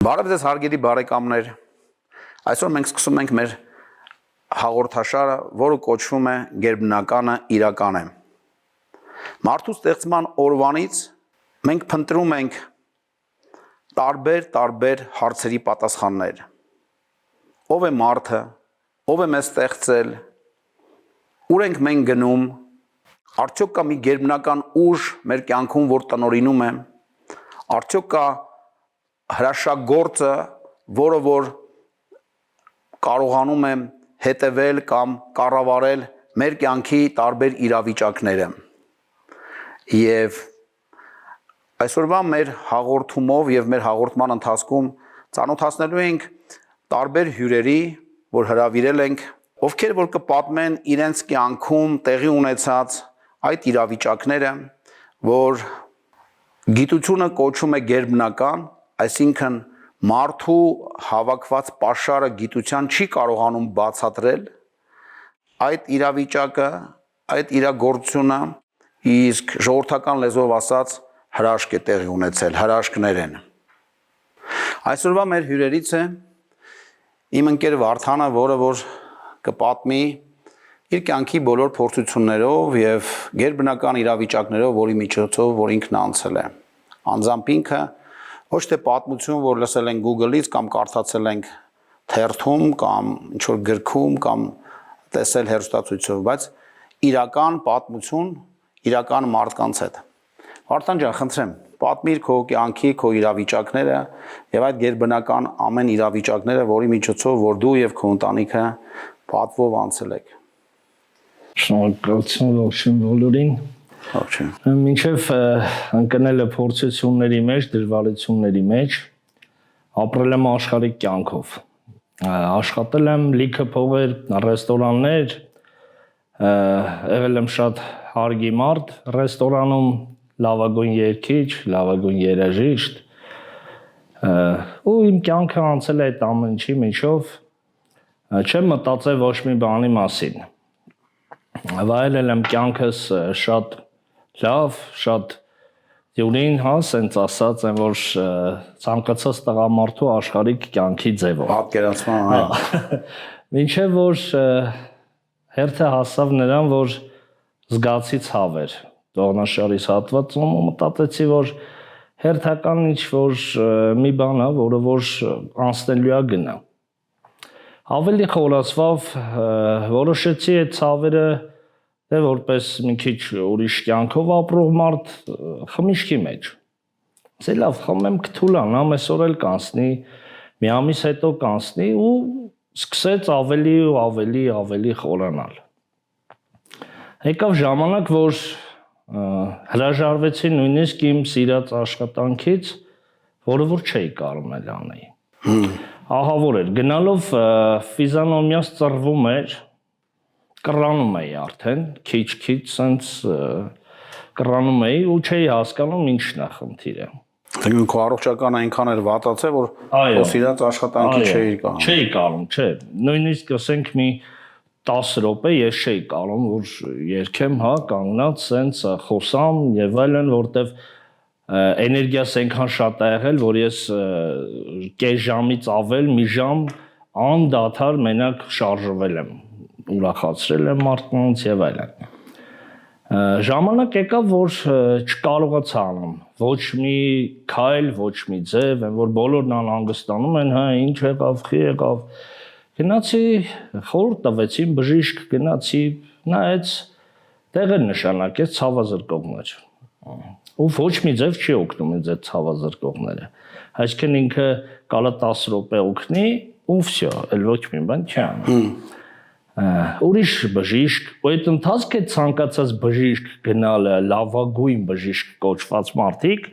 Բարև ձեզ հարգելի բարեկամներ, այսօր մենք սկսում ենք մեր հաղորդաշարը, որը կոչվում է Գերբնականը իրական է։ Մարդու ստեղծման օրվանից մենք փնտրում ենք տարբեր հարցերի պատասխաններ։ Ով է մարդը, ով է մեզ ստեղծել, ուր ենք մենք գնում, արդյոք կա մի գերբնական ուժ մեր կյանքում, որ տնօրինում է, արդյոք կա հրաշագործը, որը որ կարողանում է հետևել կամ կառավարել մեր կյանքի տարբեր իրավիճակները։ Եվ այսօրվա մեր հաղորդումով եւ մեր հաղորդման ընթացքում ծանոթացնելու ենք տարբեր հյուրերի, որ հրավիրել ենք, ովքեր որ կպատմեն իրենց կյանքում տեղի ունեցած այդ իրավիճակները, որ գիտությունը կոչում է գերբնական, այսինքն մարդու հավաքված պաշարը գիտության չի կարողանում բացատրել այդ իրավիճակը, այդ իրագործությունը, իսկ ժողովրդական լեզվով ասած հրաշք է տեղի ունեցել, հրաշքներ են։ Այսօրվա մեր հյուրերից է իմ ընկեր Վարդանը, որը որ կպատմի իր կյանքի բոլոր փորձություններով եւ գերբնական իրավիճակներով, որի միջոցով որ ինքն անցել է։ Անձամբ ինքը ոչ թե պատմություն, որ լսել ենք Google-ից կամ կարդացել ենք թերթում կամ ինչ-որ գրքում կամ տեսել հեռուստացույցով, բայց իրական պատմություն, իրական մարդկանց հետ։ Վարդան ջան, խնդրեմ, պատմիր քո կյանքի, քո իրավիճակները եւ այդ գերբնական ամեն իրավիճակները, որի միջոցով որ դու եւ քո ընտանիքը պատվով անցել եք։ Շնորհակալություն ողջույն բոլորին։ Մինչև ընկնելը փորձությունների մեջ, դժվարությունների մեջ, ապրել եմ աշխարհիկ կյանքով։ Աշխատել եմ լիքը փողեր, ռեստորաններ, եղել եմ շատ հարգի մարդ ռեստորանում, լավագույն երգիչ, լավագույն երաժիշտ։ Ու իմ կյանքը անցել է այդ ամեն ինչի միջով, չեմ մտածել ոչ մի բանի մասին։ Վայելել եմ կյանքս շատ լավ, շատ դյուրին, հա, սենց ասած են, որ ցանկացած տղամարդու աշխարհիկ կյանքի ձևով։ Պատկերացման, այո։ Մինչև որ հերթը հասավ նրան, որ զգացի ցավեր Տողնաշարից հատվածում ու մտածեցի, որ հերթական ինչ-որ մի բան է, որը որ անցնելու է գնա։ Ավելի խորացավ, որոշեցի այդ ցավերը դե որպես մի քիչ ուրիշ կյանքով ապրող մարդ խմիչքի մեջ։ Ասել լավ, խմեմ կթուլան, ամեսօր էլ կանցնի, մի ամիս հետո կանցնի ու սկսեց ավելի ու ավելի խորանալ։ Եկավ ժամանակ, որ հրաժարվեցի նույնիսկ իմ սիրած աշխատանքից, որը որ չէի կարող անել։ Ահավոր էր, գնալով ֆիզիոնոմիաս ծռվում էր, կռանում էի արդեն, քիչ սենց կռանում էի ու չէի հասկանում ինչն է խնդիրը։ Դե քո առողջական այնքան էր վատացել, որ քո սիրած աշխատանքի չէի կարող։ Չէի կարող, չէ։ Նույնիսկ ասենք մի 10 րոպե ես չէի կարող, որ երգեմ, հա, կանգնած սենց խոսամ եւ այլն, որտեվ էներգիաս այնքան շատ է եղել, որ ես կես ժամից ավել, մի ժամ անդադար մենակ շարժվել եմ, ուրախացրել եմ մարդկանց եւ այլն։ Ժամանակ եկավ, որ չկարողացա անեմ, ոչ մի քայլ, ոչ մի ձև, որ բոլորն անհանգստանում են, հա, ինչ եղավ, խի եղավ։ Գնացի, խորհուրդ տվեցին, բժիշկ գնացի, նայեց, տեղեր նշանակեց ցավազրկողներ։ Ու ոչ մի ձև չի օգնում ինձ այդ ցավազրկողները։ Այսինքն ինքը կարա 10 րոպե օգնի, ու վсё, էլ ոչ մի բան չի անում։ Ուրիշ բժիշկ, ու այդ ընթացքը ցանկացած բժիշկ գնալը, լավագույն բժիշկ կոչված մարդիկ,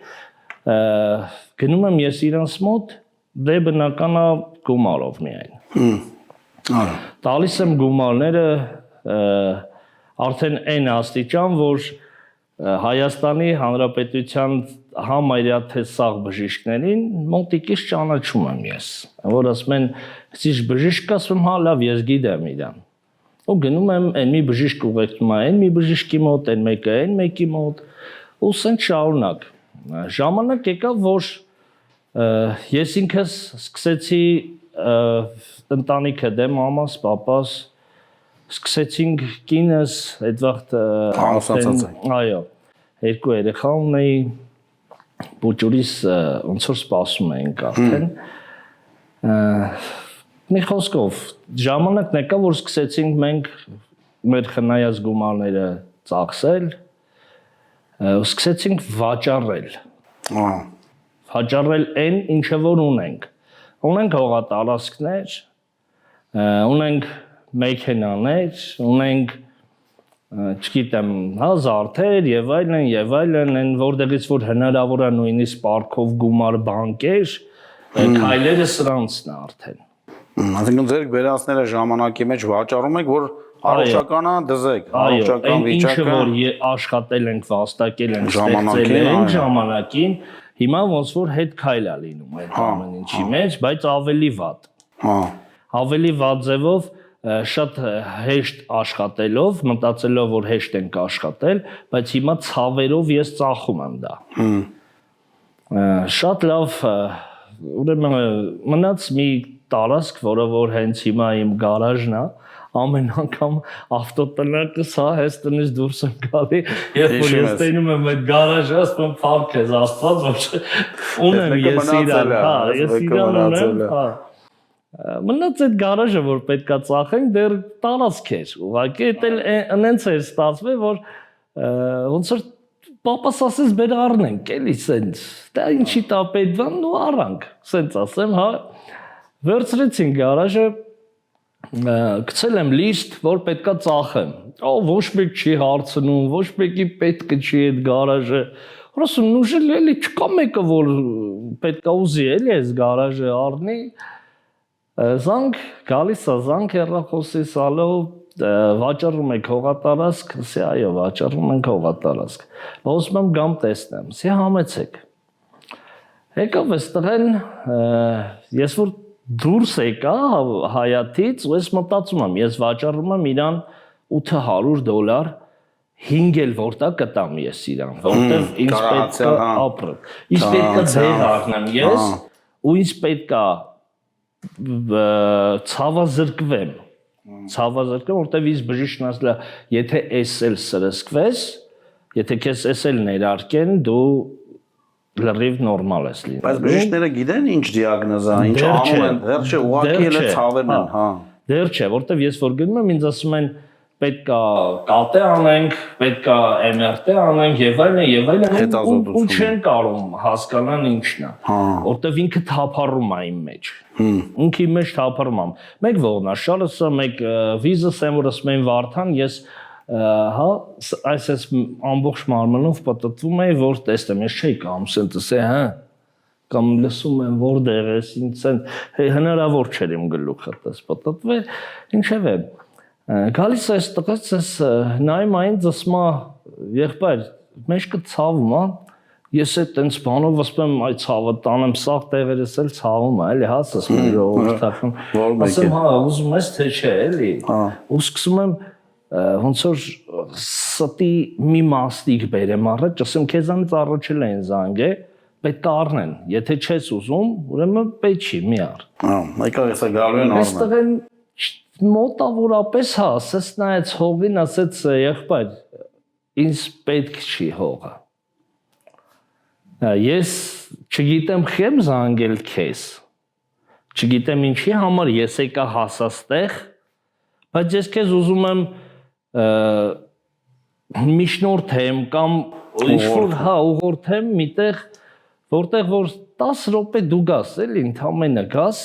գնում եմ ես իրանց մոտ, դե բնական է գումարով միայն։ Տալիս եմ գումարները արդեն այն աստիճան, որ Հայաստանի Հանրապետության համարյա թե սաղ բժիշկներին մոտիկից ճանաչում եմ ես, որ ասում են, «Սիշ բժիշկ ասում, հա, լավ, ես գիտեմ իրան»։ Ու գնում եմ, այն մի բժիշկ ուղեկցում է, այն մի բժիշկի մոտ, այն մեկը այն մեկի մոտ, ու սենց շարունակ։ Ժամանակ եկավ, որ ես ինքս սկսեցի ընտանիքը դեմ մամաս, պապաս, սկսեցինք կինս այդ վաղտ այո, երկու երեխա ունեի, բուջուրիս ոնց որ սպասում էինք արդեն, մի խոսքով, ժամանակն եկա, որ սկսեցինք մենք մեր խնայած գումարները ծախսել, սկսեցինք վաճառել, վաճառել այն, ինչը որ ունենք հողատարածքներ, ունենք մեքենաներ, ունենք, չգիտեմ, զարդեր եւ այլն, այն որտեղից որ հնարավոր է նույնիսկ պարքով գումար բանկեր, քայլերը սրանցն է արդեն։ Այսինքն ձեր վերացները ժամանակի մեջ վաճառում եք, որ առողջականը դզեք, առողջական վիճակը, ինչը որ աշխատել ենք, վաստակել ենք, ստեղծել ենք ժամանակին, հիմա ոնց որ հետ քայլ է լինում այդ ամեն ինչի մեջ, բայց ավելի վատ։ Ավելի վատ ձևով շատ հեշտ աշխատելով, մտածելով որ հեշտ ենք աշխատել, բայց հիմա ցավերով ես ծախում եմ դա։ Շատ լավ, ուրեմն մնաց մի տարածք, որը որ հենց հիմա իմ գարաժն է, ամեն անգամ ավտոտնակս հա հես տնից դուրս եմ գալի, երբ որ ես տենում եմ այդ գարաժը, ասում եմ փառք ես Աստված, որ ունեմ ես իրան, հա, ես իրան ունեմ, հա։ Մնաց այդ գարաժը, որ պետքա ծախենք, դեռ տարածք էր, ուղղակի դա այնց էր ստացվել, որ ոնց որ պապաս ասես բեր առնենք, էլի սենց, դա ինչի տա պետք է, ու առանք, սենց ասեմ, հա, վերցրեցին գարաժը, գցել եմ լիստ, որ պետքա ծախեմ, ոչ մեկ չի հարցնում, ոչ մեկի պետքը չի այդ գարաժը, որ ասում, նուժել էլի չկա մեկը, որ պետքա ուզի էլի այս գարաժը առնի, զանգ, գալիս է զանգ հեռախոսի սալով, վաճառում եք հողատարածք, ասի այո, վաճառում ենք հողատարածք, ասում եմ գամ տեսնեմ, ասի համեցեք, եկավ այստեղեն, ես որ դուրս եկա Հայաթից ու ես մտածում եմ, ես վաճառում եմ իրան $800, 5 էլ որտա կտամ ես իրան, որտեղ ինձ պետք է ապրել, ինձ պետք է ձեր առնեմ ես ու ինձ պետք է ցավազրկվեմ, որտեղ ինձ բժիշկն ասել է, եթե էս էլ սրսկվես, եթե քեզ էս էլ ներարկեն, դու լրիվ նորմալ ես լինում։ Բայց բժիշկները գիտեն ինչ դիագնոզ է, ինչ անում են, դեռ չէ, ուղղակի էլ ցավերն են, հա։ Դեռ չէ, որտեվ ես որ գնում եմ, ինձ ասում են պետքա կատե անենք, պետքա MRT անենք եւ այլն, ու չեն կարող հասկանան ինչն է։ Որտեվ ինքը թափառում է իմ մեջ։ Ինքի մեջ թափառում եմ։ Մեկ ողնաշարը, մեկ վիզս եմ, որ ասում են Վարդան, ես հա, այսպես ամբողջ մարմնով պատտվում էի, որ տեսնեմ, ես չէի կամ սենտս է, հա, կամ լսում եմ, որտեղ ես, ինձ հնարավոր չէր իմ գլուխը տես պատտվել, ինչև է, գալիս այս տղաց, ես նայում այնց ասում եղբայր, մեջքը ցավում է, ես է տենց բանով ասում եմ, այ ցավը տանեմ, սաղ տեղերս էլ ցավում է, էլի, հա, ասում եմ, ժողովրդական, ասում հա, ուզում ես, թե չէ, էլի, ու սկսում եմ ոնց որ ստի մի մաստիկ բերեմ առաջ, ասեմ քեզանից առաջել են զանգե, պետք է առնեն, եթե չես ուզում, ուրեմն պետք չի, մի առ։ Մեկը էսա գալու են առնել։ Այստեղ մոտավորապես հա, ասես նայեց հողին, ասեց եղբայր, ինձ պետք չի հողը։ Ես չգիտեմ խեմ զանգել քեզ, չգիտեմ ինչի համար ես եկա հասաստեղ, բայց ես քեզ ուզում եմ միջնորդեմ կամ ինչ-որ հա ուղղորդեմ միտեղ, որտեղ որ 10 րոպե դու գաս, էլի ընդամենը գաս,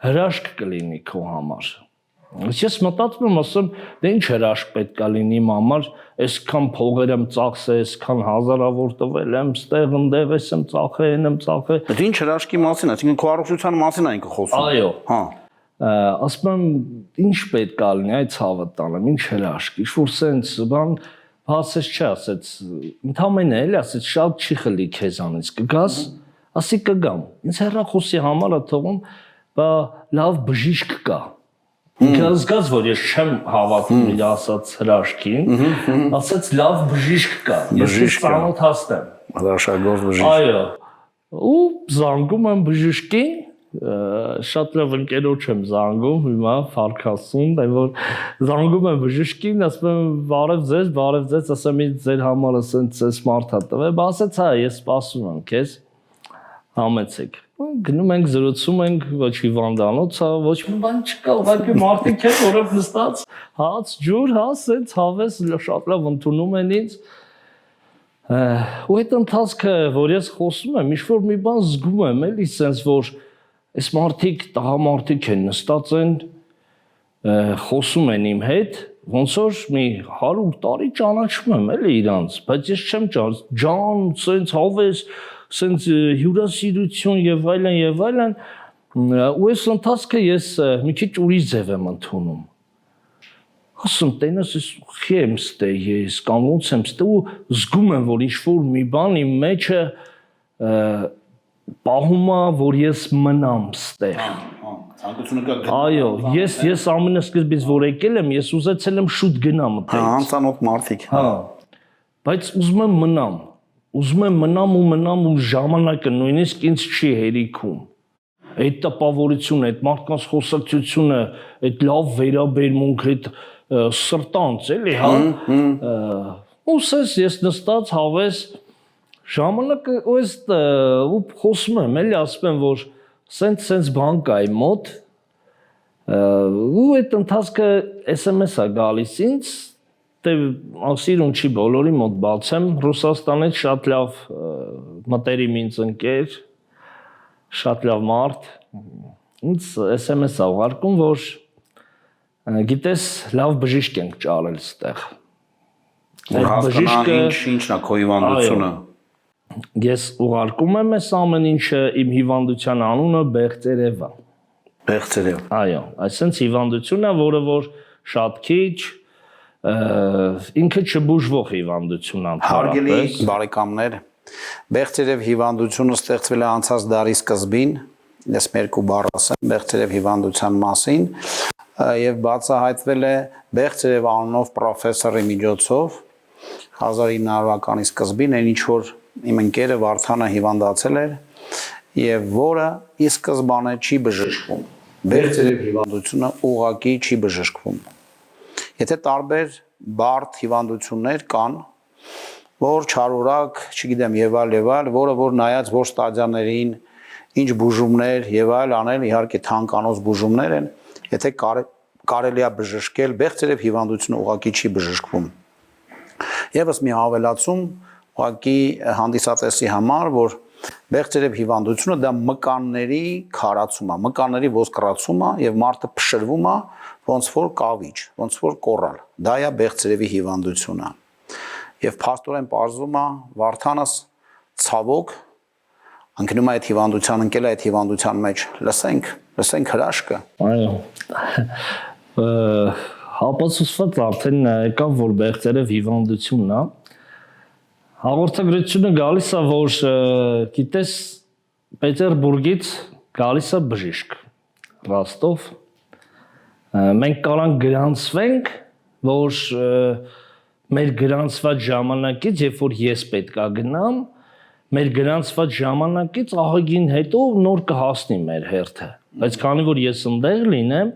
հրաշք կլինի քո համար։ Ես մտածում եմ, ասում, դե ինչ հրաշք պետք է լինի իմ համար, այսքան փողեր եմ ծախսել, այսքան հազարավոր տվել եմ, ստեղ ընդեղ եմ ծախել, եմ ծախել։ Դա ինչ հրաշքի մասին է, այսինքն քո առողջության մասին է ինքը խոսում։ Այո։ Հա։ Ասում եմ, ինչ պետք է լինի, այդ ցավը տանեմ, ինչ հրաշք, ինչ-որ սենց բան, ասես չի, ասեց, ընդամենը էլի, ասեց, շատ չի խլի քեզանից, կգաս, ասի կգամ, ինձ հեռախոսի համար է թողում, բա լավ բժիշկ կա, ինքը զգաց, որ ես չեմ հավատում իր ասած հրաշքին, ասեց լավ բժիշկ կա, ես ես ծանոթացնեմ, հրաշագործ բժիշկ։ Այո, ու զանգում եմ բժշկին, շատ լավ ընկերոջ եմ զանգում, հիմա ֆարկասում, դե որ զանգում եմ բժշկին, ասում եմ բարև ձեզ, ասեմ ինձ ձեր համարը սենց մարդա տվել, ասեց հա, ես սպասում եմ քեզ, համեցեք։ Գնում ենք զրուցում ենք, ոչ հիվանդանոցա, ոչ մի բան չկա, ուղղակի մարդիկ են, որով նստած, հաց, ջուր, հա, սենց հավես շատ լավ ընդունում են ինձ։ Ու այդ ընթացքը, որ ես խոսում եմ, ինչ-որ մի բան զգում եմ, էլի, սենց որ այս մարդիկ, տղամարդիկ են, նստած են, խոսում են իմ հետ, ոնց որ մի 100 տարի ճանաչում եմ, էլի իրանց, բայց ես չեմ ջան, սենց հավես, սենց հյուրասիրություն եւ այլն, ու այս ընթացքը ես մի քիչ ուրիշ ձև եմ ընդունում։ Ասում տենես ես խի եմ ստե ես կամ ոնց եմ ստե ու զգում եմ որ ինչ-որ մի բան իմ մեջը պահում է որ ես մնամ ստեղ։ Ցանկությունը կա։ Այո, ես ամենասկզբից որ եկել եմ, ես ուզեցել եմ շուտ գնամ այդտեղ։ Անծանոթ մարդիկ։ Հա։ Բայց ուզում եմ մնամ ու ժամանակը նույնիսկ ինձ չի հերիքում։ Այդ տպավորությունը, այդ մարդկանց խոսակցությունը, այդ լավ վերաբերմունք, այդ սրտանց էլի, հա։ Ու ես նստած հավես ժամանակը ու խոսում եմ, էլի ասում եմ, որ սենց բան կա իմ մոտ, ու այդ ընթացքը SMS է գալիս ինձ, դե սիրուն չի բոլորի մոտ բացեմ, Ռուսաստանից շատ լավ մտերիմ ինձ ընկեր, շատ լավ մարդ, ինձ SMS է ուղարկում, որ գիտես լավ բժիշկ ենք ճարել ստեղ։ Հասկանա ինչն է քո հիվանդությունը։ Ես ուղարկում եմ այս ամեն ինչը, իմ հիվանդության անունը Բեղծերև է։ Բեղծերև։ Այո, այսինքն հիվանդություն է, որը որ շատ քիչ ինքը չբուժվող հիվանդություն է։ Հարգելի բարեկամներ, Բեղծերև հիվանդությունը ստեղծվել է անցած դարի սկզբին, ես երկու բառ ասեմ Բեղծերև հիվանդության մասին, եւ բացահայտվել է Բեղծերև անունով պրոֆեսորի միջոցով 1900-ականի սկզբին, այն ինչ որ իմ ընկերը Վարդանը հիվանդացել էր եւ որը ի սկզբանե չի բժշկվում։ Բեղծերև հիվանդությունը ուղղակի չի բժշկվում։ Եթե տարբեր բարդ հիվանդություններ կան, որ չարորակ, չգիտեմ, եւ այլ, որը որ նայած որ ստադիաներին, ինչ բուժումներ եւ այլ անել, իհարկե թանկանոց բուժումներ են, եթե կարելի է բժշկել, Բեղծերև հիվանդությունը ուղղակի չի բժշկվում։ Եվս մի հավելացում ուղղակի հանդիսատեսի համար, որ Բեղծերև հիվանդությունը դա մկանների քարացում է, մկանների ոսկրացում է եւ մարդը փշրվում է ոնց որ կավիճ, ոնց որ կորալ։ Դա է Բեղծերևի հիվանդությունը։ Եվ փաստորեն պարզվում է Վարդանս ցավոք ընկնում է այդ հիվանդության, ընկել է այդ հիվանդության մեջ։ Լսենք հրաշքը։ Այո։ Հապացուցված արդեն եկավ որ Բեղծերև հիվանդությունն է։ Հաղորդագրությունը գալիս է որ գիտես Պետերբուրգից գալիս է բժիշկ Ռոստով։ Մենք կարանք գրանցվենք, որ մեր գրանցված ժամանակից, երբ որ ես պետքա գնամ, մեր գրանցված ժամանակից ահագին հետո նոր կհասնի մեր հերթը։ Բայց քանի որ ես ընդեղ լինեմ,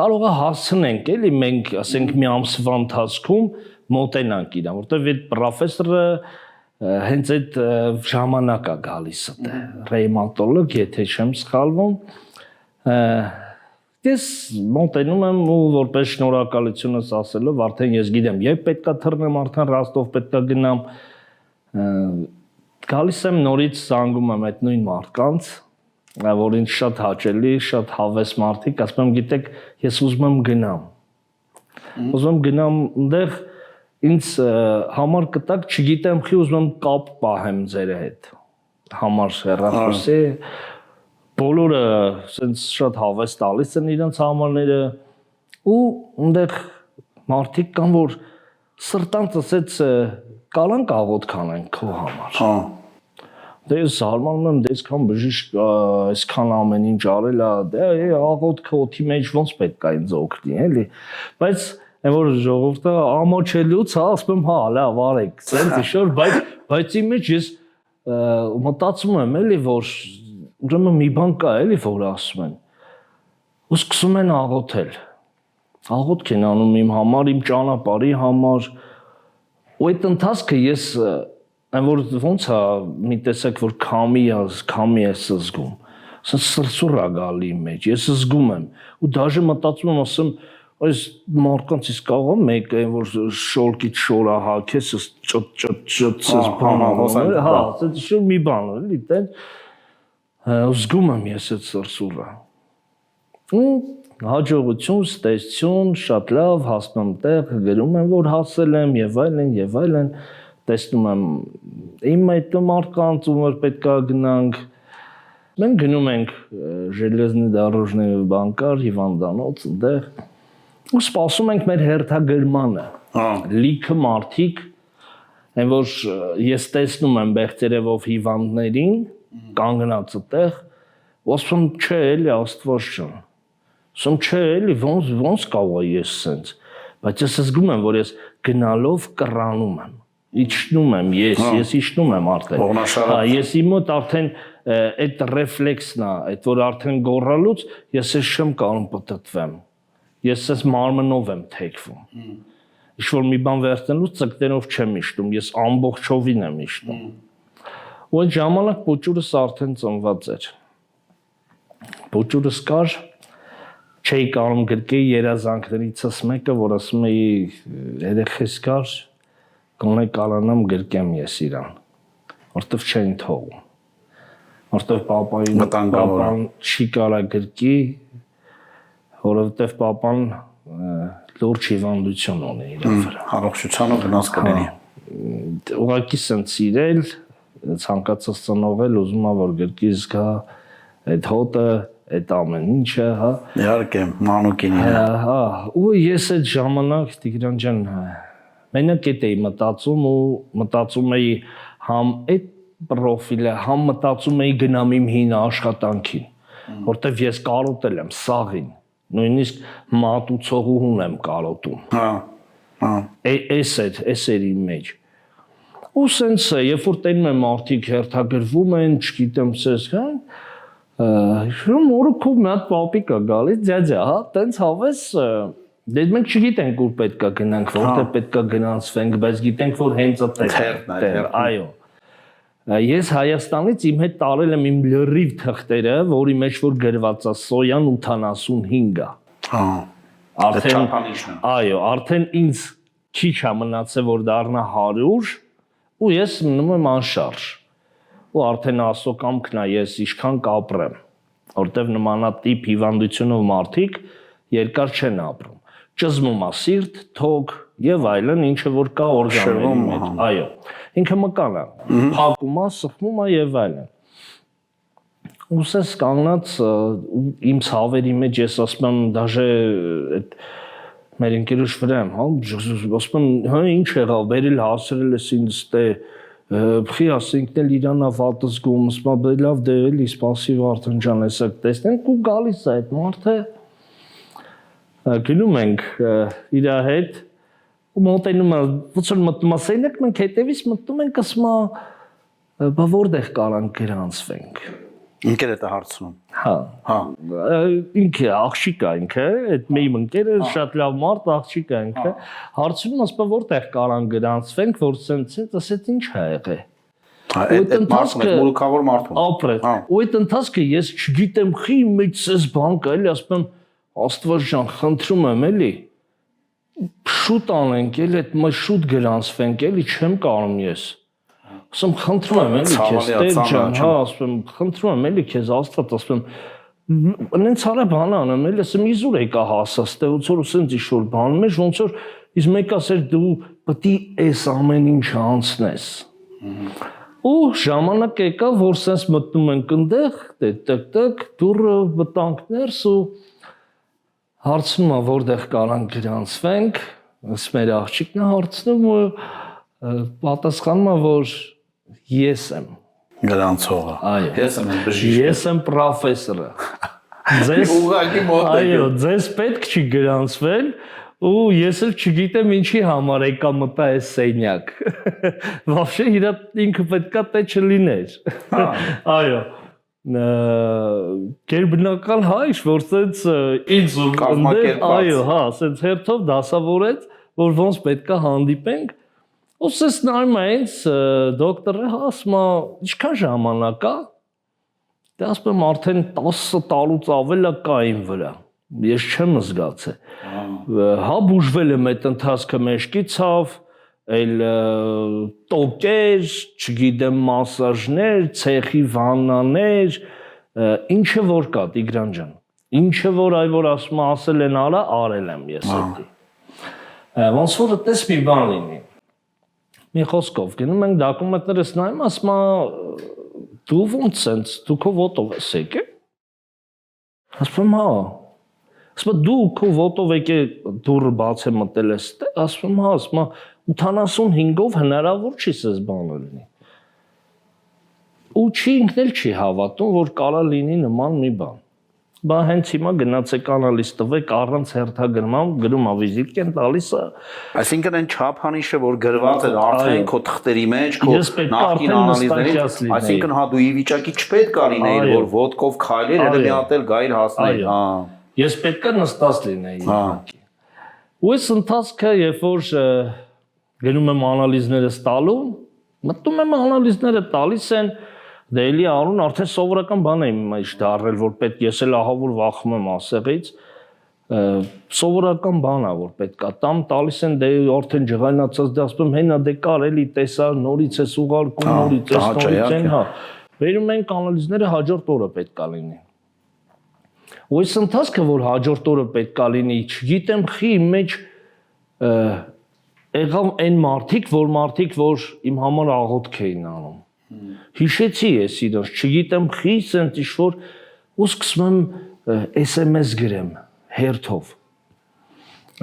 կարող է հասցնենք, էլի մենք, ասենք, մի ամսվա ընթացքում մոտենանք իրան, որտեղ այդ պրոֆեսորը հենց այդ ժամանակ է գալիս այդտեղ, ռեյմատոլոգ, եթե չեմ սխալվում։ Ես մոտենում եմ ու որպես շնորհակալությունս ասելով արդեն ես գիտեմ, երբ պետքա թռնեմ, արդեն Ռոստով պետքա գնամ, գալիս եմ նորից զանգում եմ այդ նույն մարդկանց, որ ինձ շատ հաճելի, շատ հավես մարդիկ, ասում եմ, գիտեք, ես ուզում եմ գնամ այնտեղ ինձ համար կտակ, չգիտեմ, խի ուզում եմ կապ պահեմ ձեր հետ, համար հեռախոսի, բոլորը սենց շատ հավես տալիս են իրենց համարները ու այնտեղ մարդիկ կան, որ սրտանց ասեց կարանք աղոթք անենք քո համար։ Դե ես զարմանում եմ, դե այսքան բժիշկ, այսքան ամեն ինչ արել է, դե աղոթքը օդի մեջ ոնց պետք է ինձ օգնի, էլի։ Բայց այն որ ժողովուրդը ամոչելուց, հա, ասում եմ, հա, լավ, արեք, սենց իշոր, բայց իմ մեջ ես մտածում եմ էլի որ ուրեմն մի բան կա էլի որ ասում են ու սկսում են աղոթել աղոթք են անում իմ համար իմ ճանապարհի համար ու այդ ընթացքը ես այն որ ոնց է մի տեսակ որ քամի ես զգում ասես սրսուռ է գալի իմ մեջ ես զգում եմ ու դաժե մտածում եմ ասեմ այս մարդկանց իսկ կարող է մեկը որ շորքից շորա հագես ճոտ բան հա դա մի բան էլի տեն զգում եմ ես այդ սրսուռը ու հաջողություն ստեցություն շատ լավ հասնում տեղ գրում եմ որ հասել եմ եւ այլն տեսնում եմ իմ այդ մարդկանց ում որ պետքա գնանք մենք գնում ենք железный дорожный բանկար հիվանդանոց այնտեղ ու սպասում ենք մեր հերթագրմանը լիքը մարդիկ այն որ ես տեսնում եմ բեղծերևով հիվանդներին կանգնած այդտեղ ասում չէ էլի աստված ջան ասում չէ էլի ոնց կարող է ես սենց բայց ես զգում եմ որ ես գնալով կռանում եմ իջնում եմ ես իջնում եմ արդեն հա ես իմ մոտ արդեն այդ ռեֆլեքսն է այդ որ արդեն գոռալուց ես ես չեմ կարող պատտվեմ ես ես մարմնով եմ թեքվում ինչ որ մի բան վերցնելուց ծկտերով չեմ իջնում ես ամբողջովին եմ իջնում ու այդ ժամանակ փոճուրս արդեն ծնված էր փոճուրս կար չէի կարող գրկեի երազանքներիցս մեկը որ ասում էի երեխես կար գոնե կարողանամ գրկեմ ես իրան որտեվ չէին թողում որտեվ պապան չի կարա գրկի որովհետև պապան լուրջ հիվանդություն ունի իր վրա առողջությանով վնաս կների ուղղակի սենց սիրել ցանկացած ծնողել ուզում է որ գրկի զգա այդ հոտը այդ ամեն ինչը հա իհարկե մանուկին հա ու ես այդ ժամանակ Տիգրան ջան մենակ էի մտածում ու մտածում էի համ այդ պրոֆիլը համ մտածում էի գնամ իմ հին աշխատանքին որտեվ ես կարոտել եմ սաղին նույնիսկ մատուցողուհուն եմ կարոտում հա էս էր իմ մեջ ու սենց է երբ որ տենում եմ մարդիկ հերթագրվում են չգիտեմ սես մորը քով մի հատ պապիկ է գալիս ձյաձյա հա տենց հավես դե մենք չգիտենք ուր պետքա գնանք որտեղ պետքա գնացվենք բայց գիտենք որ հենց այդտեղ այո ես Հայաստանից իմ հետ տարել եմ իմ լրիվ թղթերը որի մեջ որ գրված է սոյան 85 հա արդեն այո արդեն ինձ քիչ է մնացել որ դառնա 100 ու ես մնում եմ անշարժ ու արդեն ասո կամքն է ես ինչքան կապրեմ որտեվ նմանատիպ հիվանդությունով մարդիկ երկար չեն ապրում ճզմում է սիրտ թոք եւ այլն ինչը որ կա օրգանների մեջ այո ինքը մկան է փակում է սխմում է եւ այլն ուսես կանգնած իմ ցավերի մեջ ես ասում եմ դաժե այդ մեր ընկերոջ վրա եմ հա ասում եմ հա ինչ եղավ բերել հասրել ես ինձ տե Բխի ասենք էլ իրանա վատը զգում, ասում եմ լավ դե էլի սպասիվ արդեն ջան հեսա տեսնենք ու գալիս է այդ մարդը գնում ենք իր հետ ու մոտենում է ոնց որ մտնում ասենք մենք հետևից մտնում ենք ասում բա որտեղ կարանք գրանցվենք Ինքերը դա հարցնում հա ինքը աղջիկա ինքը այդ մեր ընկերը շատ լավ մարդ աղջիկա ինքը հարցնում ասում որտեղ կարան գրանցվենք որ սենց ասեց ինչ ա եղել այդ մարդը մոլուկավոր մարդու ապրեց ու այդ ընթացքը ես չգիտեմ խի մեջ սես բան կա էլի ասում եմ Աստված ջան խնդրում եմ էլի շուտ անենք էլի այդ մը շուտ գրանցվենք էլի չեմ կարող ես ասում խնդրում եմ էլի քեզ Տեր ջան հա ասում եմ խնդրում եմ էլի քեզ Աստված ասում եմ նենց արա բան անեմ էլի ասում իզուր եկա հասած տե ոնց որ սենց ինչ-որ բան մեջ ոնց որ իս մեկ ասեր դու պետք է այս ամեն ինչը անցնես ու ժամանակ եկա որ սենց մտնում ենք այնտեղ տակ դուրը վտանգներս ու հարցնում է որտեղ կարանք գրանցվենք ըստ մեր աղջիկն է հարցնում ու պատասխանում է որ ես եմ գրանցողը այո ես եմ բժիշկը ես եմ պրոֆեսորը ձեզ ուղղակի մոտ այո ձեզ պետք չի գրանցվել Ու ես էլ չգիտեմ ինչի համար եկա մտա այս սենյակ։ Вообще ինքը պետքա թե չլիներ։ Այո։ Գերբնական հայր, որ սենց ինձ այո, հա, սենց հերթով դասավորեց, որ ոնց պետքա հանդիպենք։ Ու սենց նայում է ինձ դոկտորը, հա, ասում է, ինչքան ժամանակ է։ Դե ասում եմ արդեն 10 տարուց ավել է կա իմ վրա։ Ես չեմ զգացել։ Հա բուժվել եմ այդ ընթացքը մեջքի ցավ, այլ տոկեր, չգիտեմ մասաժներ, ցեխի վաննաներ, ինչը որ կա Տիգրան ջան։ Ինչը որ այ որ ասել են արա, արել եմ ես էդի։ Ոնց որ այդպես մի բան լինի։ Մի խոսքով գնում ենք դոկումենտներս նայում, ասում դու ոնց սենց դու քո ոտով ես եկել։ Ասում հա ասում դու քո ոտով եկե դուրը բաց է մտել ես դե ասում հա ասում 85-ով հնարավոր չի սես բանը լինի ու չի ինքն էլ չի հավատում որ կարա լինի նման մի բան բա հենց հիմա գնացեք անալիզ տվեք առանց հերթագրման գրում ավիզիտք են տալիս այսինքն այն չափանիշը որ գրված է արդեն քո թղթերի մեջ քո նախկին անալիզներից այսինքն հա դու ի վիճակի չպետք է լինեիր որ ոտքով քայլեր հետո մի հատ էլ գայր հասնել հա Ես պետք է նստած լինեի իհարկե։ Ու այս ընթացքը, երբ որ գնում եմ անալիզներս տալու, մտնում եմ անալիզները տալիս են, դե էլի արուն արդեն սովորական բան եմ ինչ դառել, որ պետք ես էլ ահա որ վախում եմ ասեղից, սովորական բան է որ պետք է տամ, տալիս են դե արդեն ջղայնացած դե ասում եմ հենա դե կար էլի տեսա նորից էս ուղարկում նորից են, հա։ Վերում ենք անալիզները հաջորդ օրը պետք է լինի։ Ու այս ընթացքը, որ հաջորդ օրը պետք է լինի, չգիտեմ խի մեջ եղավ այն մարդիկ, որ իմ համար աղոթք էին անում։ Հիշեցի ես իրենց, չգիտեմ խի, սենց ինչ-որ ու սկսում եմ SMS գրեմ հերթով։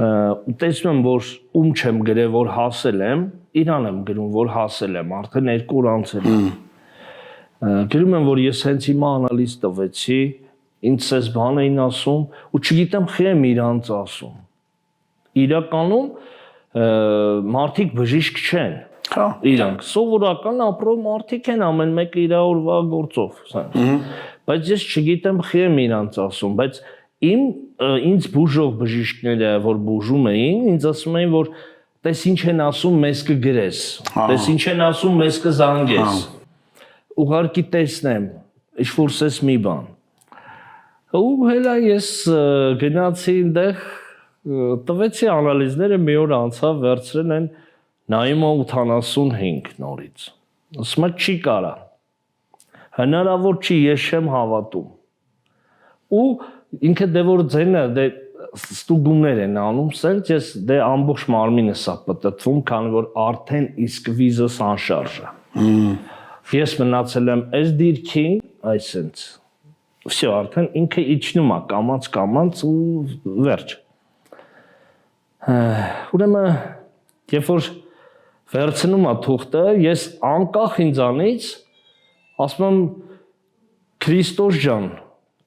Ու տեսնում եմ, որ ում չեմ գրել, որ հասել եմ, իրան եմ գրում, որ հասել եմ, արդեն 2 օր անցել է։ Գրում եմ, որ ես հենց հիմա անալիզ տվեցի, ինձ էս բան էին ասում ու չգիտեմ խի եմ իրանց ասում։ Իրականում մարդիկ բժիշկ չեն։ Հա։ Իրանք սովորական ապրող մարդիկ են ամեն մեկը իր օրվա գործով, բայց ես չգիտեմ խի եմ իրանց ասում, բայց ինձ բուժող բժիշկները, որ բուժում էին, ինձ ասում էին, որ տես ինչ են ասում, մեզ կգրես, տես ինչ են ասում, մեզ կզանգես։ Ուղարկի տեսնեմ, ինչ-որ սես մի բան։ Ու հելա ես գնացի այնտեղ տվեցի անալիզները մի օր անցավ վերցրել են նայում 85 նորից ասում չի կարա հնարավոր չի ես չեմ հավատում ու ինքը դե որ ձենը դե ստուգումներ են անում սենց ես դե ամբողջ մարմինս է պտտվում քանի որ արդեն իսկ վիզս անշարժ է ես մնացել եմ այս դիրքին այսենց Всё, արդեն ինքը իջնում է կամած ու վերջ։ Ուրեմն, երբ որ վերցնում է թուղթը, ես անկախ ինձանից ասում եմ Քրիստոս ջան,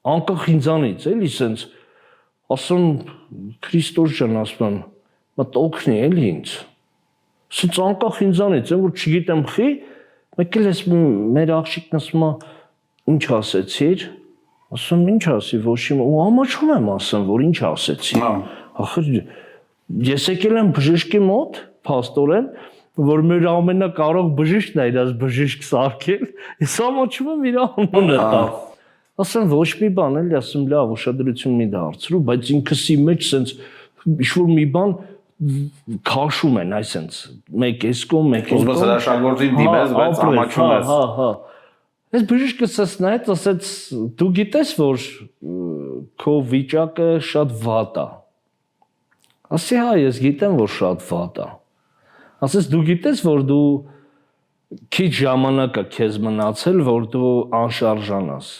անկախ ինձանից, էլի սենց ասում Քրիստոս ջան, ասում եմ, մտ օգնի էլի ինձ։ Սենց անկախ ինձանից, որ չգիտեմ խի, մեկ էլ ես մեր աղջիկն ասում է, ինչ ասեցիր Ասում ինչ ասի, ոչ իմ, ու ամաչում եմ ասեմ, որ ինչ ասեցի։ Ախր ես եկել եմ բժիշկի մոտ, փաստորեն, որ մեր ամենակարող բժիշկն է իրաց բժիշկ սարքել, ես ամաչում եմ իր անունը տալ։ Ասեմ ոչ մի բան էլի, ասում լավ, ուշադրություն մի դարձրու, բայց ինքսի մեջ սենց ինչ-որ մի բան քաշում են, այսենց, մեկ էս կողմ, մեկ էս կողմ։ Ուզում ես հրաշագործին դիմես, բայց ամաչում ես։ Հա։ Այս բժիշկը ասեց, ասեց դու գիտես որ քո վիճակը շատ վատ է։ Ասի հա ես գիտեմ որ շատ վատ է։ Ասես դու գիտես որ դու քիչ ժամանակ է քեզ մնացել որ դու անշարժանաս։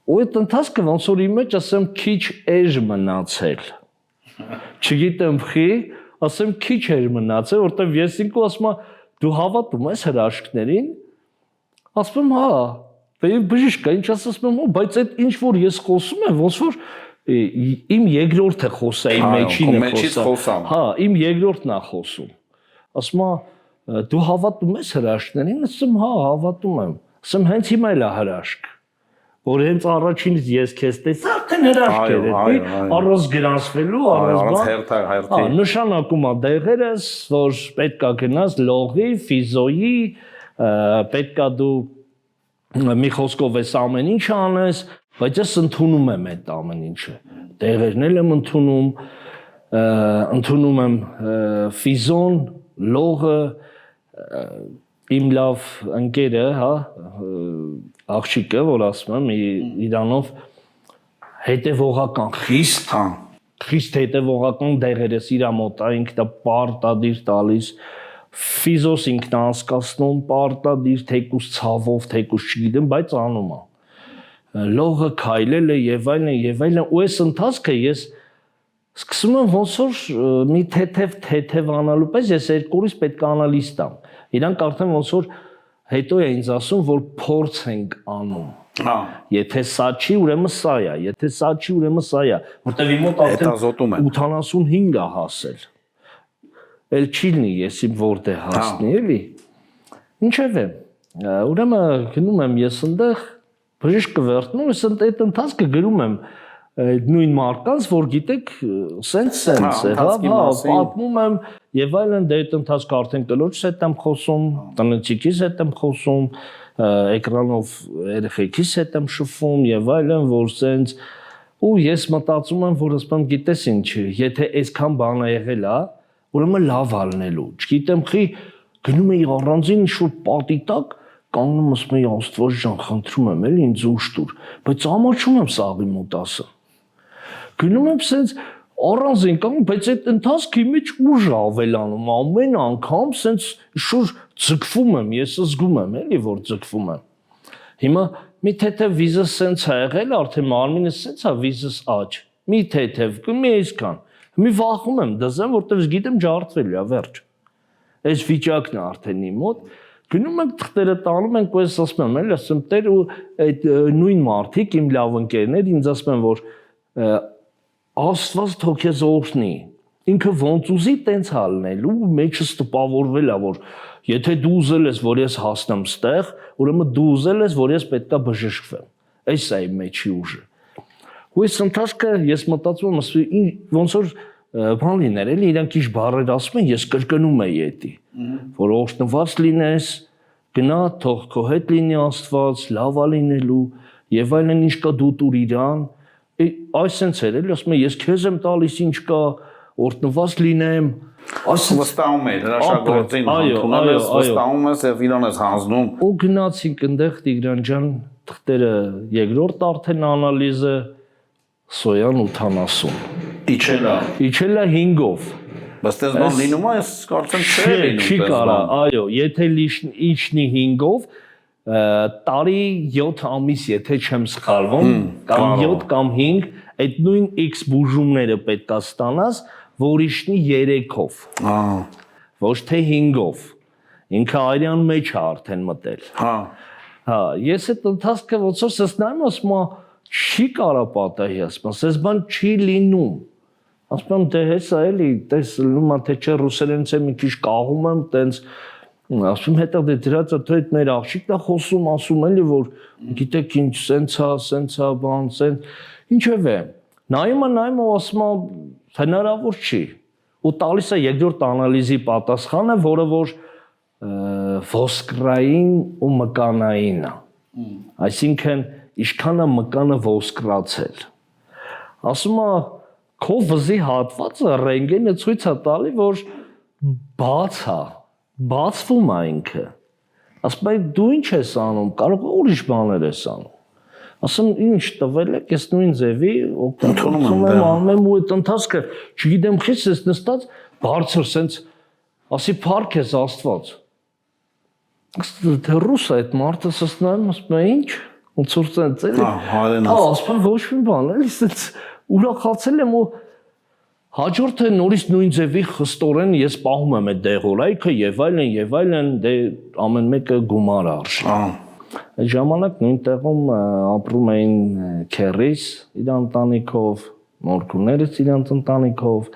Ու այդ ընթացքը ոնց որ իմ մեջ ասեմ քիչ էջ մնացել։ Չգիտեմ խի, ասեմ քիչ էր մնացել որտեվ ես ինքո ասում եմ դու հավատում ես հրաշքներին Ասում եմ, հա, դե բժիշկ է, ինչ ասում եմ, բայց այդ ինչ որ ես խոսում եմ, ոնց որ իմ երկրորդը խոսա, իմ մեջինը մեջից խոսամ։ Հա, իմ երկրորդն է խոսում։ Ասում է դու հավատում ես հրաշքներին, ասում հա, հավատում եմ։ Ասում հենց հիմա էլ է հրաշք։ Որ հենց առաջինից ես քեզ տեսա, արդեն հրաշք էր, առանց գրանցվելու, առանց հերթի։ Նշանակում է դեղերս, որ պետքա գնաս լողի, ֆիզոյի, պետքա դու մի խոսքով ես ամեն ինչ անես, բայց ես ընդունում եմ այդ ամեն ինչը։ Դեղերն էլ եմ ընդունում եմ ֆիզոն, լողը, իմ լավ ընկերը, հա, աղջիկը, որ ասում եմ, իրանով հետևողական խիստ հետևողական դեղերս իր մոտ է, ինքն պարտադիր տալիս, ֆիզոս ինքն անցկացնում, պարտադիր թեկուս ցավով, թեկուս չգիտեմ, բայց անում է։ Լողը քայլելը եւ այլն, ու այս ընթացքը ես սկսում եմ ոնց որ մի թեթև անալու պես ես երկուրից պետք է անալիզ տամ։ Իրանք արդեն ոնց որ հետո է ինձ ասում, որ փորձ ենք անում։ Եթե սա չի, ուրեմն սա է, եթե սա չի, ուրեմն սա է, որտեվ իմ մոտ արդեն 85 է հասել։ Էլ չի լինի ես իմ որտեղ հասնի, էլի։ Ինչևէ, ուրեմն գնում եմ ես այնտեղ բժիշկ կվերթնում, ես այդ ընթացքը գրում եմ նույն մարկանց, որ գիտեք, սենց է, հա, պատմում եմ եւ այլն, դե այդ ընթացքը արդեն կլոջս հետ եմ խոսում, տնեցիկիս հետ եմ խոսում, էկրանով երեխեքիս հետ եմ շփվում եւ այլն, որ սենց ու ես մտածում եմ, որ ասում եմ, գիտես ինչ, եթե այսքան բան է եղել, հա, ուրեմն լավ ալնելու։ Չգիտեմ, խի գնում էի առանձին ինչ-որ պատի տակ, կանգնում ասում էի Աստված ջան, խնդրում եմ, էլի ինձ ուժ տուր, բայց ամաչում եմ սաղի մոտ ասը։ Գնում եմ սենց առանձին կանգնում, բայց այդ ընթացքի մեջ ուժ ավելանում, ամեն անգամ սենց շուտ ձգվում եմ, ես զգում եմ, էլի որ ձգվում եմ։ Հիմա մի թեթև վիզս սենց է եղել, արդեն մարմինը սենց է վիզս աճ։ Մի թեթև, մի այսքան։ Մի վախում եմ դզեմ, որտեղ գիտեմ ջարդվել է, վերջ։ Այս վիճակն է արդեն իմ մոտ։ Գնում ենք թղթերը տանում ենք, ես ասում եմ, էլի ասում տեր ու այդ նույն մարդիկ իմ լավ ընկերներ ինձ ասում են, որ Աստված թող քեզ օրհնի։ Ինքը ոնց ուզի տենց հալնել ու մեջս տպավորվել է, որ եթե դու ուզել ես, որ ես հասնեմ ստեղ, ուրեմն դու ուզել ես, որ ես պետքա բժշկվեմ։ Այս է իմ մեջի ուժը։ Ու այս ընթացքը ես մտածում եմ, ոնց որ բան լիներ, էլի իրանք ինչ բառեր ասում են, ես կրկնում եի էդի, որ օրհնված լինես, գնա, թող քո հետ լինի Աստված, լավ է լինելու, եւ այլն ինչ կա դու տուր իրան, այսպես էր, էլի ասում եմ, ես քեզ եմ տալիս ինչ կա, օրհնված լինեմ, վստահում էր հրաշագործին, ընդունել ես, վստահում ես եւ իրան ես հանձնում։ Ու գնացինք այնտեղ Տիգրան ջան, թղթերը երկրորդ արդեն անալիզը Սոյան 80։ Իջել է 5-ով։ Բայց դες բան լինում է, ես կարծեմ չէ լինում։ Չի կարա, այո, եթե իջնի 5-ով, տարի 7 ամիս, եթե չեմ սխալվում, կամ 7 կամ 5, այդ նույն X բուժումները պետք է ստանաս, որ իջնի 3-ով։ Ոչ թե 5-ով։ Ինքը արյան մեջ է արդեն մտել։ Հա, ես այդ ընթացքը ոնց որ սես նայում ասում եմ, չի կարա պատահի, ասում եմ, սես բան չի լինում։ Ասում եմ, դե հեսա էլի, տես լնում է, թե չէ ռուսերենից եմ մի քիչ կաղում եմ, տենց ասում հետո դե դրածա թե այդ մեր աղջիկն է խոսում, ասում էլի որ գիտեք ինչ սենցա, բան, սենց ինչևէ։ Նայում եմ, ասում եմ, հնարավոր չի։ Ու տալիս է երկրորդ անալիզի պատասխանը, որը որ ոսկրային ու մկանային է։ Այսինքն ինչքան է մկանը ոսկրացել։ Ասում է քո վզի հատվածը ռենտգենը ցույց է տալի, որ բաց է, բացվում է ինքը։ Ասում է դու ինչ ես անում, կարող է ուրիշ բաներ ես անում։ Ասում ինչ տվել եք, ես նույն ձևի օգտագործում եմ, անում եմ ու այդ ընթացքը, չգիտեմ խիստ ես նստած բարձր սենց ասի փառք ես Աստված։ Թե ռուս է այդ մարդը սնայում, ասում է ինչ, ոնց որ սենց էլի։ Ասում եմ ոչ մի բան, էլի սենց ուրախացել եմ ու հաջորդը նորից նույն ձևի խստորեն ես պահում եմ այդ դեղորայքը եւ այլն, դե ամեն մեկը գումար արժի։ Այդ ժամանակ նույն տեղում ապրում էին քերիս իր ընտանիքով, մորքուներս իրանց ընտանիքով,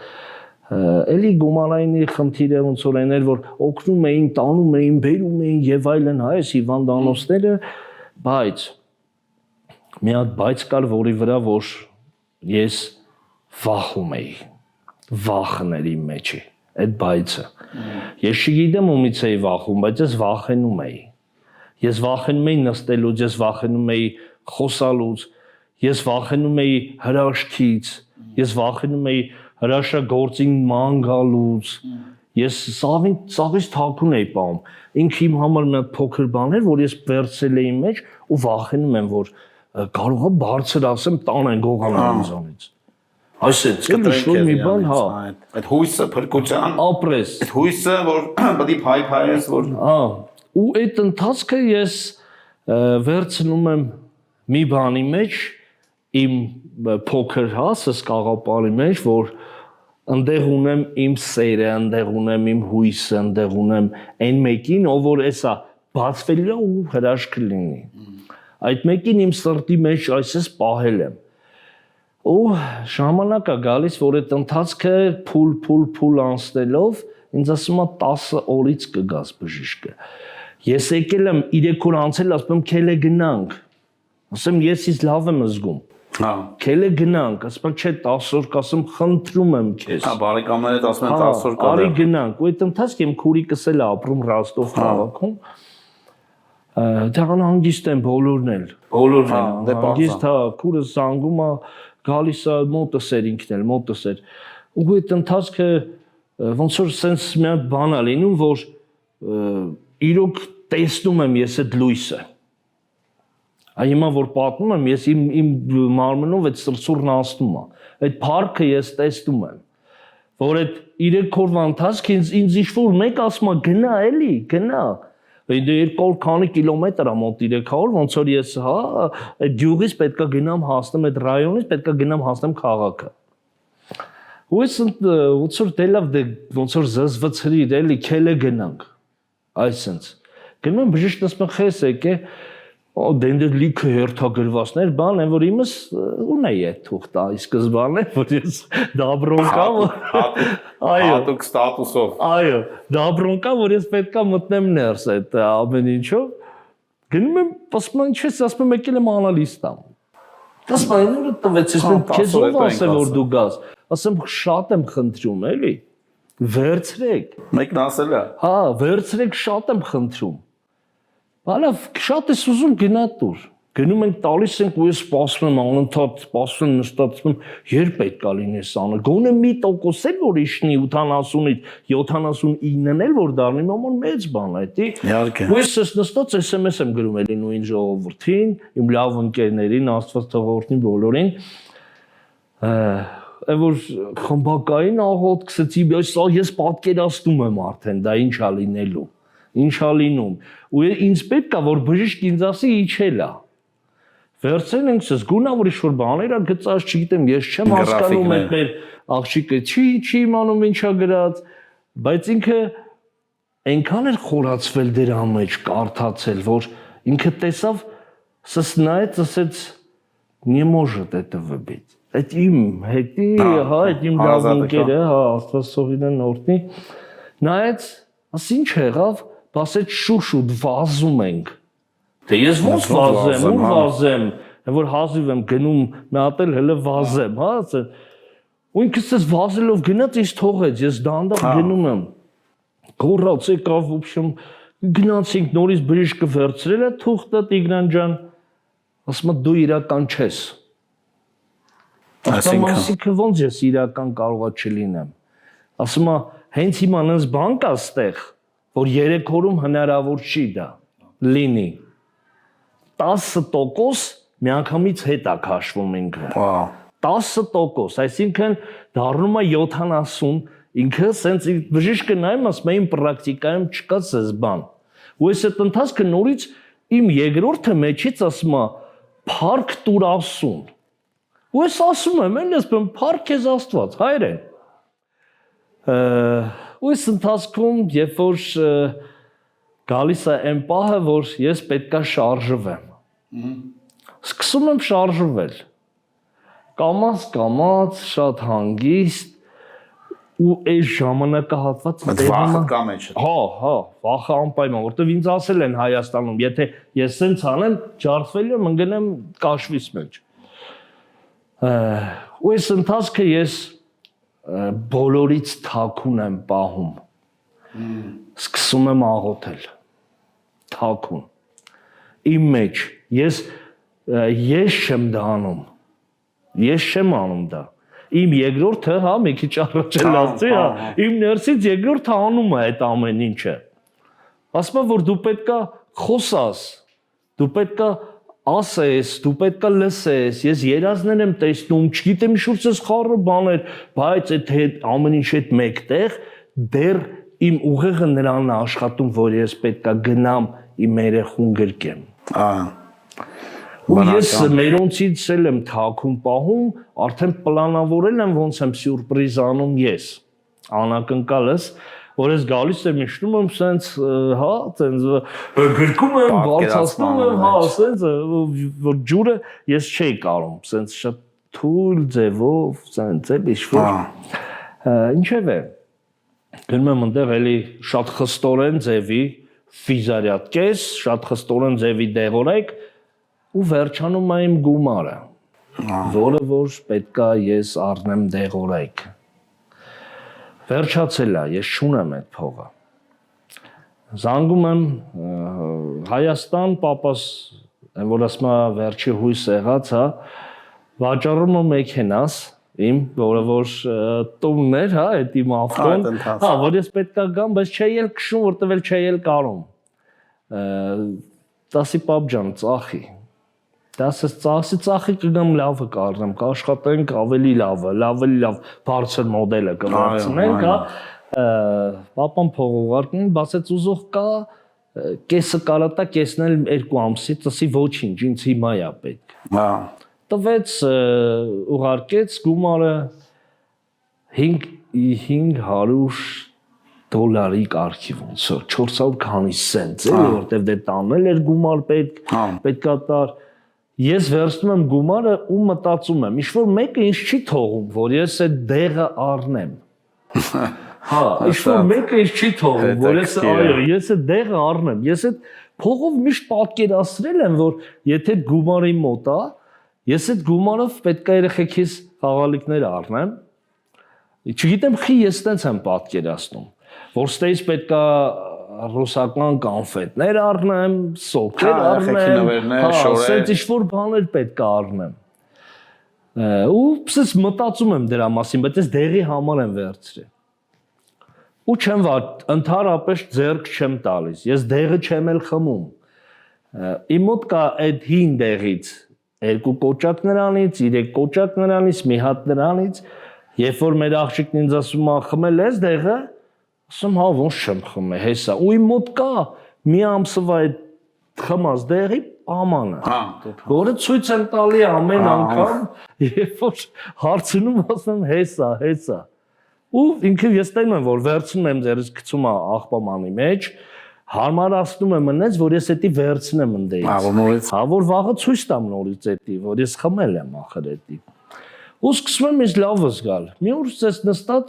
էլի գումարայինի խնդիրը ոնց որ էներ, որ օգնում էին, տանում էին, բերում էին եւ այլն, հա, այս հիվանդանոցները, բայց մի հատ բայց կար, որի վրա որ ես վախում էի, վախն էր իմ մեջի, այդ բայցը։ Ես չգիտեմ ումից էի վախում, բայց ես վախենում էի։ Ես վախենում էի նստելուց, ես վախենում էի խոսալուց, ես վախենում էի հրաշքից, ես վախենում էի հրաշագործին ման գալուց, ես սաղից թաքուն էի պահում։ Ինքը իմ համար մի հատ փոքր բան էր, որ ես վերցրել էի մեջ ու վախենում եմ, որ կարող է բարձր ասեմ տանեն գողանան ինձանից։ Այսինքն մի բան, հա, այդ հույսը փրկության ապրես, այդ հույսը, որ պետք է փայփայես, որ հա, ու այդ ընթացքը ես վերցնում եմ մի բանի մեջ իմ փոքր հասս կաղապարի մեջ, որ ընդեղ ունեմ իմ սերը, ընդեղ ունեմ իմ հույսը, ընդեղ ունեմ այն մեկին, ով որ էսա բացվելու է ու հրաշք լինի։ Այդ մեկին իմ սրտի մեջ այսպես պահել եմ։ Ու ժամանակ է գալիս, որ այդ ընթացքը փուլ անցնելով ինձ ասում է 10 օրից կգաս բժիշկը։ Ես եկել եմ 3 օր անցել, ասում եմ քելե գնանք։ Ասեմ ես ինձ լավ եմ զգում։ հա Քելե գնանք, ասում չէ 10 օր կասեմ խնդրում եմ քեզ։ հա բարեկամներդ ասում են 10 օր կա։ Արի գնանք, ու այդ ընթացքը իմ քուրիկս էլ է ապրում Ռոստով քաղաքում։ Դեռ հանգիստ են բոլորն էլ։ Բոլորն են հանգիստ, հա, քուրս զանգում է, գալիս է մոտս էր ինքն էլ, մոտս էր։ Ու այդ ընթացքը ոնց որ sense մի հատ բան է լինում, որ իրոք տեսնում եմ ես այդ լույսը։ Հիմա որ պատմում եմ, ես իմ մարմնով այդ սրսուրն անցնում է։ Այդ փառքը ես տեսնում եմ, որ այդ 3 օրվա ընթացքը ինձ ինչ-որ մեկ ասում է գնա էլի, գնա։ Դե 200 քանի կիլոմետր է մոտ 300, ոնց որ ես, հա, այդ գյուղից պետքա գնամ հասնեմ այդ ռայոնից, պետքա գնամ հասնեմ քաղաքը։ Ու ես ոնց որ դե լավ, ոնց որ զզվցրիր էլի, քելե գնանք։ Այսինքն գնում եմ բժիշկն ասում է խես եկե դենդեր լիքը հերթագրվածներ, բան են, որ իմս ունե է թուղթա, ի սկզբանե, որ ես դաբրոնկա, այո, հատուկ ստատուսով։ Այո, դաբրոնկա, որ ես պետքա մտնեմ ներս այդ ամեն ինչով, գնում եմ, ասում եմ, ինչպես ասում եմ, եկել եմ անալիստամ։ Ասում եմ, ինքը տվեց, քեզ ով ասել որ դու գաս։ Ասեմ, շատ եմ խնդրում, էլի։ Վերցրեք։ Մեկն ասել է։ Հա, վերցրեք, շատ եմ խնդրում։ Բալավ, շատ ես ուզում գնա տուր։ Գնում ենք տալիս ենք ու ես սպասում եմ անընդհատ, սպասում եմ նստածում, երբ պետք է լինի սանը։ Գոնե մի տոկոս էլ որ իշնի 80-ից 79-ն էլ որ դառնի, մամոն մեծ բան է, դի։ Իհարկե։ Ու ես նստած SMS եմ գրում էլի նույն ժողովրդին, իմ լավ ընկերներին, Աստված թողորտնի բոլորին։ Որ խմբակային աղոտ գցեցի, ես պատկերացնում եմ արդեն դա ինչ է լինելու։ Ինչա լինում։ Ու ինձ պետք է որ բժիշկ ինձ ասի իջել է։ Վերցրել ենք զգունա որ ինչ-որ բաներ ա գծած, չգիտեմ, ես չեմ հասկանում այդ մեր աղջիկը չի իմանում ինչա գրած, բայց ինքը այնքան էր խորացվել դրա մեջ կարդացել, որ ինքը տեսավ, սնայեց, ասեց не может этого быть։ Այդ իմ հետի, հա, այդ իմ լավ ընկերը, հա, Աստված սովինեն օրհնի։ Նայեց, ասի ինչ եղավ, ասեց շուշուտ վազում ենք։ Դե ես ոնց վազեմ, ու վազեմ, որ հազիվ եմ գնում մի հատ էլ հələ վազեմ, հա, ու ինքս էս վազելով գնաց ինձ թողեց, ես դանդաղ գնում եմ։ Գոռաց եկավ, в общем, գնացինք նորից բժիշկը վերցրել է թուղթը Տիգրան ջան, ասում է դու իրական չես։ Այսինքն ոնց ես իրական կարողա չլինեմ։ Ասում է հենց հիմա նենց բան կա ստեղ, որ 3 օրում հնարավոր չի դա լինի 10% միանգամից հետ է քաշվում ինքը 10%, այսինքն դառնում է 70, ինքը սենց բժիշկը նայում ասում է իմ պրակտիկայում չկա սես բան ու այս այդ ընթացքը նորից իմ երկրորդը մեջից ասում է փառք տուր Աստծուն ու ես ասում եմ էլի ասում փառք քեզ Աստված հայրեն ու այս ընթացքում երբ որ գալիս է այն պահը որ ես պետքա շարժվեմ սկսում եմ շարժվել կամաց շատ հանգիստ ու այս ժամանակահատվածը վախը կա մեջ։ հա, վախը անպայման, որտեվ ինձ ասել են Հայաստանում, եթե ես սենց անեմ, ջարդվելու եմ, ընկնեմ կաշվից մեջ։ Ու այս ընթացքը ես բոլորից թաքուն եմ պահում։ Սկսում եմ աղոթել։ Թաքուն։ Իմ մեջ ես չեմ դա անում։ Ես չեմ անում դա։ Իմ երկրորդը, հա, մի քիչ առաջ էլ ասացի, հա, իմ ներսից երկրորդը անում է այդ ամեն ինչը։ Ասում եմ, որ դու պետքա խոսաս, դու պետքա ասես, դու պետքա լսես, ես երազներ եմ տեսնում, չգիտեմ շուրջ ես խառը բաներ, բայց այդ ամեն ինչ հետ մեկտեղ դեռ իմ ուղեղը նրան է աշխատում, որ ես պետքա գնամ իմ երեխուն գրկեմ։ Ու ես մերոնցից էլ եմ թաքուն պահում, արդեն պլանավորել եմ ոնց եմ սյուրպրիզ անում ես, անակնկալս, որ ես գալիս եմ իջնում եմ սենց, հա, սենց գրկում եմ, բարձրացնում եմ, հա, սենց, որ ջուրը ես չէի կարում, սենց շատ թույլ ձևով, սենց էլ ինչ-որ, ինչև է, գնում եմ ընդեղ էլի շատ խստորեն ձևի, ֆիզարյատ կես, շատ խստորեն ձևի դեղորայք, ու վերջանում է իմ գումարը, որը որ պետքա ես առնեմ դեղորայք։ Վերջացել է, ես չունեմ այդ փողը։ Զանգում եմ Հայաստան, պապաս, որ ասում է վերջի հույս եղած, հա, վաճառում եմ մեքենաս իմ, որը որ տունն էր, հա, այդ իմ ավտոն, հա, որ ես պետքա գամ, բայց չէի էլ քշում, որտեվ էլ չէի էլ կարում։ Տասի պապ ջան, ծախի։ Դասս ծախի կգամ լավը կառնեմ, կաշխատենք ավելի լավ, բարձր մոդելը կվարձնենք, հա, պապան փող ուղարկին, բացեց ուզող կա, կեսը կարա տա, կեսն էլ 2 ամսից, ասի ոչինչ, ինձ հիմա է պետք։ Տվեց, ուղարկեց գումարը $500 կարգի ոնց որ 400 քանի սենտ, էլի, որտեվ դե տանել էր գումար պետքա տար։ Ես վերցնում եմ գումարը ու մտածում եմ, ինչ-որ մեկը ինձ չի թողում, որ ես այդ դեղը առնեմ։ Հա, ինչ-որ մեկը ինձ չի թողում, որ ես այդ դեղը առնեմ։ Ես այդ փողով միշտ պատկերացրել եմ, որ եթե գումարի մոտ է, ես այդ գումարով պետք է երեխեքիս խաղալիքներ առնեմ։ Չգիտեմ, խի ես տենց եմ պատկերացնում, որ ստեից պետք է ռուսական կոնֆետներ առնեմ, սոկեր առնեմ, ասենց ինչ-որ բաներ պետք է առնեմ։ Ու պսես մտածում եմ դրա մասին, բայց ես դեղի համար եմ վերցրել։ Ու չեմ ընդհանրապես ձեռք չեմ տալիս, ես դեղը չեմ էլ խմում։ Իմ մոտ կա այդ հին դեղից 2 կոճակ նրանից, 3 կոճակ նրանից, մի հատ նրանից, երբ որ մեր աղջիկն ինձ ասում է խմել ես դեղը, ասում հա ոնց չեմ խմել, հեսա, ու իմ մոտ կա մի ամսվա այդ խմած դեղի պամանը, որը ցույց եմ տալի ամեն անգամ, երբ որ հարցնում ասում հեսա, ու ինքը ես տենում եմ, որ վերցնում եմ ձերս գցում աղբամանի մեջ, հարմարացնում եմ ընեց, որ ես էդի վերցնեմ ընդեից, հա, որ վաղը ցույց տամ նորից էդի, որ ես խմել եմ ախր էդի, ու սկսում եմ ես լավը զգալ, մի օր ես նստած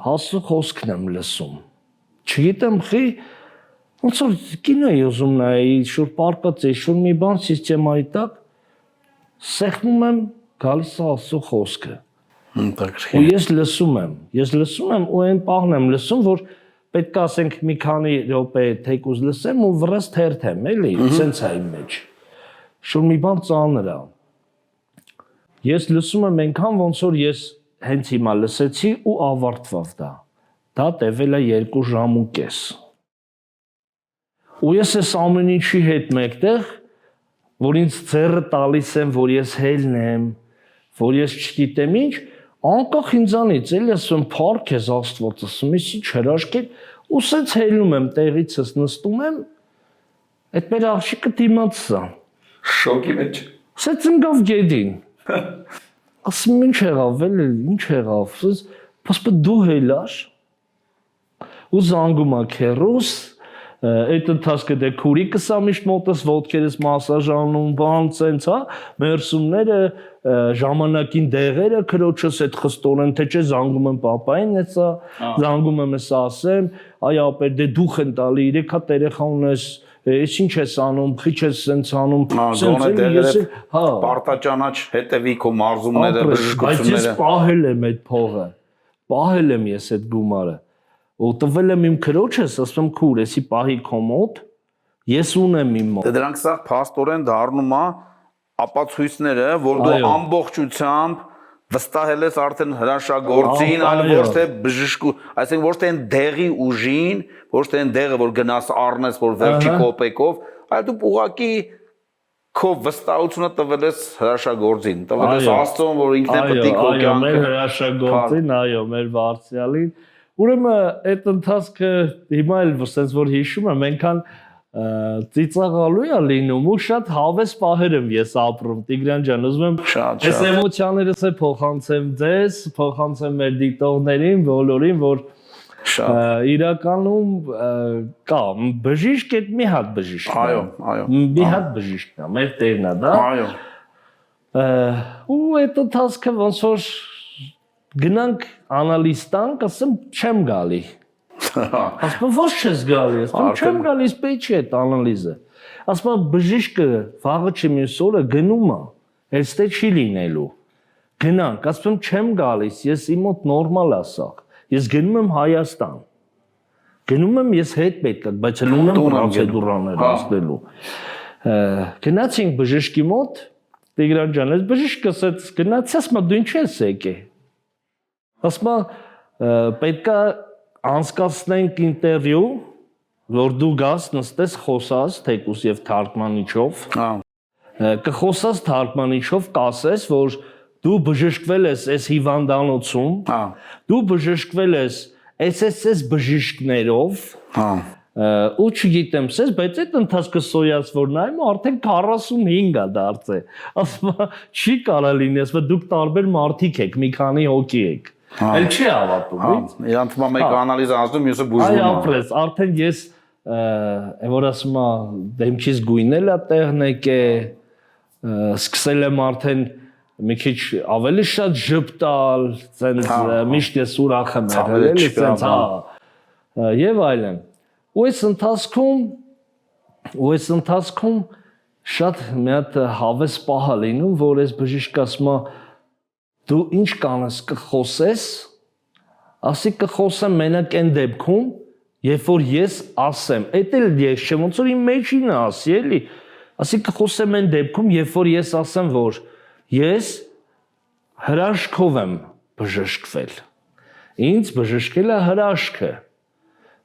հասու խոսքն եմ լսում, չգիտեմ խի, ոնց որ կինո էի ուզում նայի, շուր պարկած էի, շուր մի բան սիստեմայի տակ, սեղմում եմ, գալիս է հասու խոսքը, ու ես լսում եմ ու այն պահն եմ լսում, որ պետք է ասենք մի քանի րոպե թեկուզ լսեմ ու վրաս թերթեմ, էլի, սենց է իմ մեջ, շուր մի բան ծանր է, ես լսում եմ այնքան ոնց որ ես հենց հիմա լսեցի ու ավարտվավ դա տևել է 2 ժամ ու կես։ Ու ես ես ամեն ինչի հետ մեկտեղ, որ ինձ ձեռը տալիս եմ, որ ես հելն եմ, որ ես չգիտեմ ինչ, անկախ ինձանից, էլի ասում փառք ես Աստված, ասում ես ինչ հրաշք է, ու սենց հելնում եմ տեղիցս նստում եմ, այդ մեր աղջիկը դիմաց սա։ Շոկի մեջ։ Սենց ընկավ գեդին։ Ասում ինչ եղավ, էլի, ինչ եղավ, դու հելար, ու զանգում է քեռուս, այդ ընթացքը դե քուրիկս ա միշտ մոտս ոտքերս մասաժանում, բան ցենց, հա, մերսումները, ժամանակին դեղերը քրոջս այդ խստորեն թե չէ զանգում եմ papayin, էսա, զանգում եմ էսա ասեմ, այ ապեր դե դուխ են տալի, 3 հատ երեխա ունես, ես ինչ ես անում, քիչ ես սենց անում, Գոնե դեղերը պարտաճանաչ հետևի քո մարզումները, բժշկությունները։ Բայց ես պահել եմ այդ փողը։ Պահել եմ ես այդ գումարը։ Ու տվել եմ իմ քրոջս, ասում քուր, էսի պահի քո մոտ, ես ունեմ իմ մոտ։ Դե դրանք սա փաստորեն դառնում է ապացույցները, որ դու ամբողջությամբ վստահել ես արդեն հրաշագործին, այլ ոչ թե բժշկու, այսինքն ոչ թե այն դեղի ուժին, ոչ թե այն դեղը, որ գնաս առնես, որ վերջի կոպեկով, այլ դու ուղղակի քո վստահությունը տվել ես հրաշագործին, տվել ես Աստծուն, որ ինքն է պետք քո կյանքը։ Մեր հրաշագործին, այո, մեր վարձյալին։ Ուրեմն այդ ընթացքը հիմա էլ ասես որ հիշում եմ, այնքան ծիծաղալու է լինում ու շատ հավես պահեր եմ ես ապրում Տիգրան ջան, ուզում եմ այս էմոցիաներս է փոխանցեմ ձեզ, փոխանցեմ մեր դիտողներին, բոլորին, որ իրականում կա բժիշկ է մի հատ բժիշկ։ Այո, այո։ Մի հատ բժիշկն է, մեր տերն է, դա։ Այո։ Ու այդ ընթացքը ոնց որ գնանք անալիզ տանք, ասեմ չեմ գալի։ Ասում ոչ չես գալի, ասում չեմ գալիս պետք է այդ անալիզը։ Ասում բժիշկը վաղը չմյուս օրը գնում է, այստեղ չի լինելու։ Գնանք, ասում չեմ գալիս, ես իմ մոտ նորմալ ասա։ Ես գնում եմ Հայաստան։ Գնում եմ ես հետ պետք է, բայց էլ ունեմ պրոցեդուրաներ ասելու։ Գնացինք բժշկի մոտ, Տիգրան ջան, այս բժիշկը ասեց գնացի, ասում դու ինչ ես եկել։ Ասում պետք է անցկացնենք ինտերվյու, որ դու գաս նստես խոսաս թեկուս եւ թարգմանիչով։ Կխոսաս թարգմանիչով, կասես, որ դու բժշկվել ես այս հիվանդանոցում, դու բժշկվել ես SSS բժիշկներով, ու չգիտեմ, սես, բայց այդ ընթացքը սոյաց որ նայում արդեն 45 է դարձել։ Ասում չի կարա լինի, ասում դուք տարբեր մարդիկ եք, մի քանի հոգի եք։ Էլ չի հավատում, ի՞նչ։ Իրանց մեկը անալիզ անցնում, մյուսը բուժվում է։ Այո, ապրես, արդեն ես որ ասում եմ դեմքից գույնել է տեղն եկե, սկսել եմ արդեն մի քիչ ավելի շատ ժպտալ, ցենց միշտ ես ուրախ եմ եղել, էլի ցենց, հա։ Եվ այլն։ Ու այս ընթացքում շատ մի հատ հավես պահ է լինում, որ այս բժիշկը ասում է դու ինչ կանես կխոսես, ասի կխոսեմ մենակ այն դեպքում, երբ որ ես ասեմ, էդ էլ ես չեմ, ոնց որ իմ մեջին ասի, էլի, ասի կխոսեմ այն դեպքում, երբ որ ես ասեմ, որ ես հրաշքով եմ բժշկվել։ Ինձ բժշկել է հրաշքը,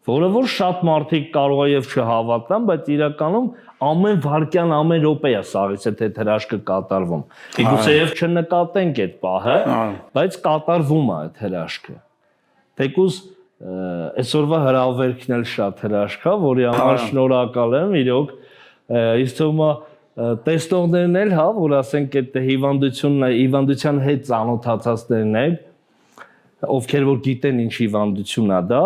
որը որ շատ մարդիկ կարող է եւ չհավատան, բայց իրականում ամեն վարքյան, ամեն րոպե է սաղից այդ հրաշքը կատարվում։ Թեկուզեև չնկատենք այդ պահը, բայց կատարվում է այդ հրաշքը։ Թեկուզ այսօրվա հրավերքն էլ շատ հրաշք է, որի համար շնորհակալ եմ, իրոք ինձ թվում է տեսնողներն էլ, հա, որ ասենք այդ հիվանդության հետ ծանոթացածներն են, ովքեր որ գիտեն ինչ հիվանդություն է դա,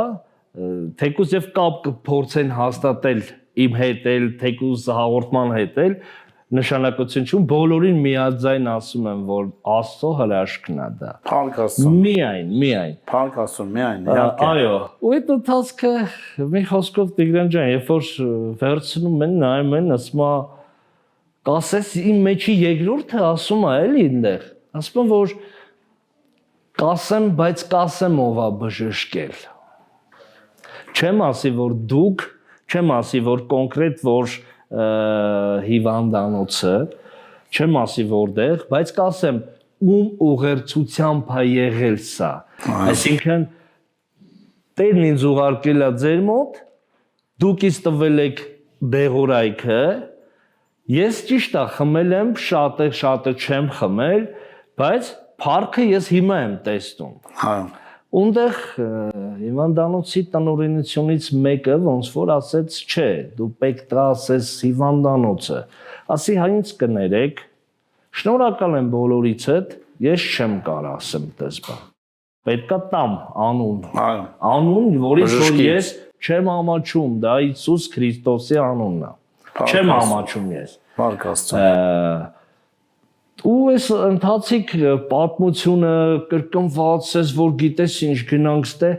թեկուզ եւ կապ կփորձեն հաստատել իմ հետ էլ, թեկուզ հաղորդման հետ էլ, նշանակություն չուն, բոլորին միաձայն ասում եմ, որ Աստծո հրաշքն է դա։ Փառք Աստծուն։ Միայն։ Փառք Աստծուն, միայն, իհարկե։ Այո, ու այդ ընթացքը մի խոսքով Տիգրան ջան, երբ որ վերցնում են, նայում են, ասում է, կասես իմ մեջի երկրորդը ասում է էլի այնտեղ, ասում եմ, որ կասեմ, բայց կասեմ ով է բժշկել։ Չեմ ասի, որ դուք, չեմ ասի, որ կոնկրետ որ հիվանդանոցը, չեմ ասի որտեղ, բայց կասեմ ում ուղերձությամբ է եղել սա։ Այսինքն Տերն ինձ ուղարկել է ձեր մոտ, դուք ինձ տվել եք դեղորայքը, ես ճիշտ է խմել եմ, շատը չեմ խմել, բայց փառքը ես հիմա եմ տեսնում։ Այո։ Ունդեղ հիվանդանոցի տնօրինությունից մեկը ոնց որ ասեց, չէ, դու պետք է ասես հիվանդանոցը։ Ասի հա ինձ կներեք, շնորհակալ եմ բոլորիցդ, ես չեմ կարող ասեմ դες բան։ Պետք է տամ անուն։ Այո։ Անուն, որից որ ես չեմ ամաչում, դա Հիսուս Քրիստոսի անունն է։ Չեմ ամաչում ես։ Փառք Աստծո։ Ու այս ընթացիկ պատմությունը կրկնված էս որ գիտես ինչ գնանք ստե,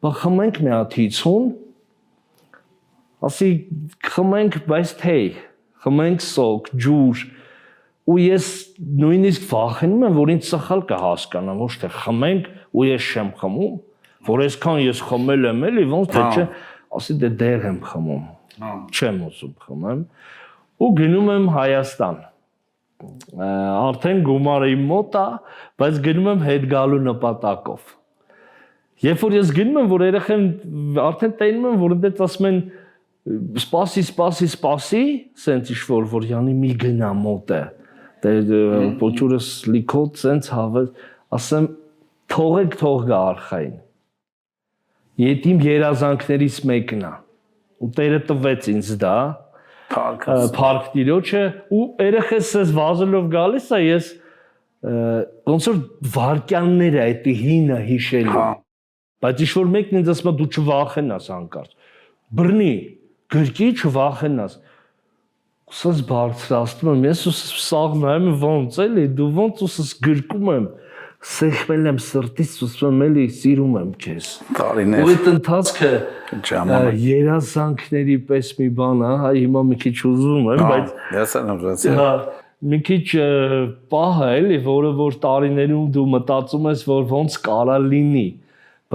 բա խմենք մի հատ 50, ասի խմենք բայց թե խմենք սոկ, ջուր, ու ես նույնիսկ վախենում եմ, որ ինձ սխալ կհասկանան, ոչ թե խմենք ու ես չեմ խմում, որ այսքան ես խմել եմ էլի, ոնց թե չէ, ասի դե դեղ եմ խմում, չեմ ուզում խմեմ, ու գնում եմ Հայաստան, արդեն գումարը իմ մոտ է, բայց գնում եմ հետ գալու նպատակով, երբ որ ես գնում եմ, որ երեխեն արդեն տենում եմ, որ դեց ասում են սպասի, սենց ինչ-որ, որ յանի մի գնա մոտ է, պոչուրս լիքոտ սենց հավես, ասեմ, թողեք թող գա արխային, ետ իմ երազանքներից մեկն է, ու տերը տվեց ինձ դա, պարկ տիրոչը, ու երեխես ես վազելով գալիս է, ես ոնց որ վարկյաններ է, այդի հինը հիշելու, բայց ինչ-որ մեկն ինձ ասում է դու չվախենաս անկարծ, բրնի, գրկի չվախենաս, Սս բարձրացնում եմ, ես սաղ նայում եմ ոնց էլի, դու ոնց ուսս գրկում եմ, սեղմել եմ սրտից, ուսում եմ էլի, սիրում եմ քեզ։ Տարիներ։ Ու այդ ընթացքը երազանքների պես մի բան է, հա, հիմա մի քիչ ուզում եմ, բայց ես եմ ուզեցի։ մի քիչ պահ է էլի, որը որ տարիներում դու մտածում ես, որ ոնց կարա լինի,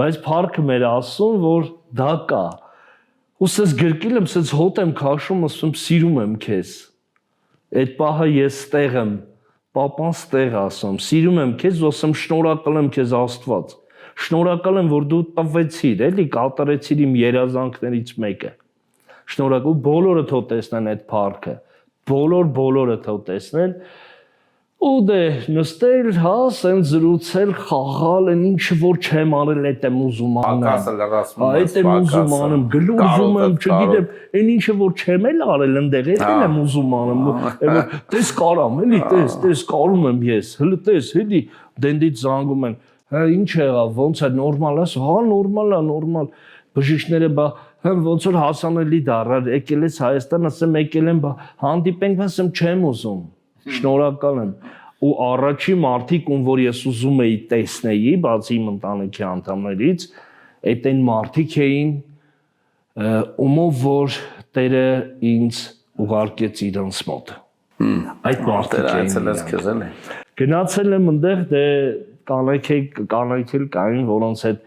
բայց փառքը մեր ասում, որ դա կա։ Ու սես գրկել եմ, սես հոտ եմ քաշում, ասում սիրում եմ քեզ։ Այդ պահը ես ստեղ եմ, պապան ստեղ ասում, սիրում եմ քեզ, ասում շնորհակալ եմ քեզ Աստված։ Շնորհակալ եմ, որ դու տվեցիր, էլի կատարեցիր իմ երազանքներից մեկը։ Շնորհակալ ու բոլորը թող տեսնեն այդ փառքը։ Բոլորը թող տեսնեն։ Ու դե նստել, հա, սենց զրուցել, խաղալ, այն ինչը որ չեմ արել, այդ եմ ուզում անեմ։ Այդ եմ ուզում անեմ, գլուխում եմ, չգիտեմ, այն ինչը որ չեմ էլ արել ընդեղ, այդ եմ ուզում անեմ։ Տես կարամ, էլի, տես կարում եմ ես, հələ տես, էլի, դենդից զանգում են։ Հա ինչ եղավ, ոնց է նորմալ ես, հա նորմալ, բժիշկները բա ոնց որ հասանելի դառար, եկել ես Հայաստան, ասեմ եկել եմ, բա հանդիպենք, ասեմ չեմ ուզում։ Շնորհակալ եմ ու առաջի մարդիկ ում որ ես ուզում էի տեսնեի բացի իմ ընտանիքի անդամներից այդ այն մարդիկ էին ումով որ Տերը ինձ ուղարկեց իրենց մոտ այդ մարդիկ էին գնացել եմ այնտեղ դե կանայքել կային որոնց հետ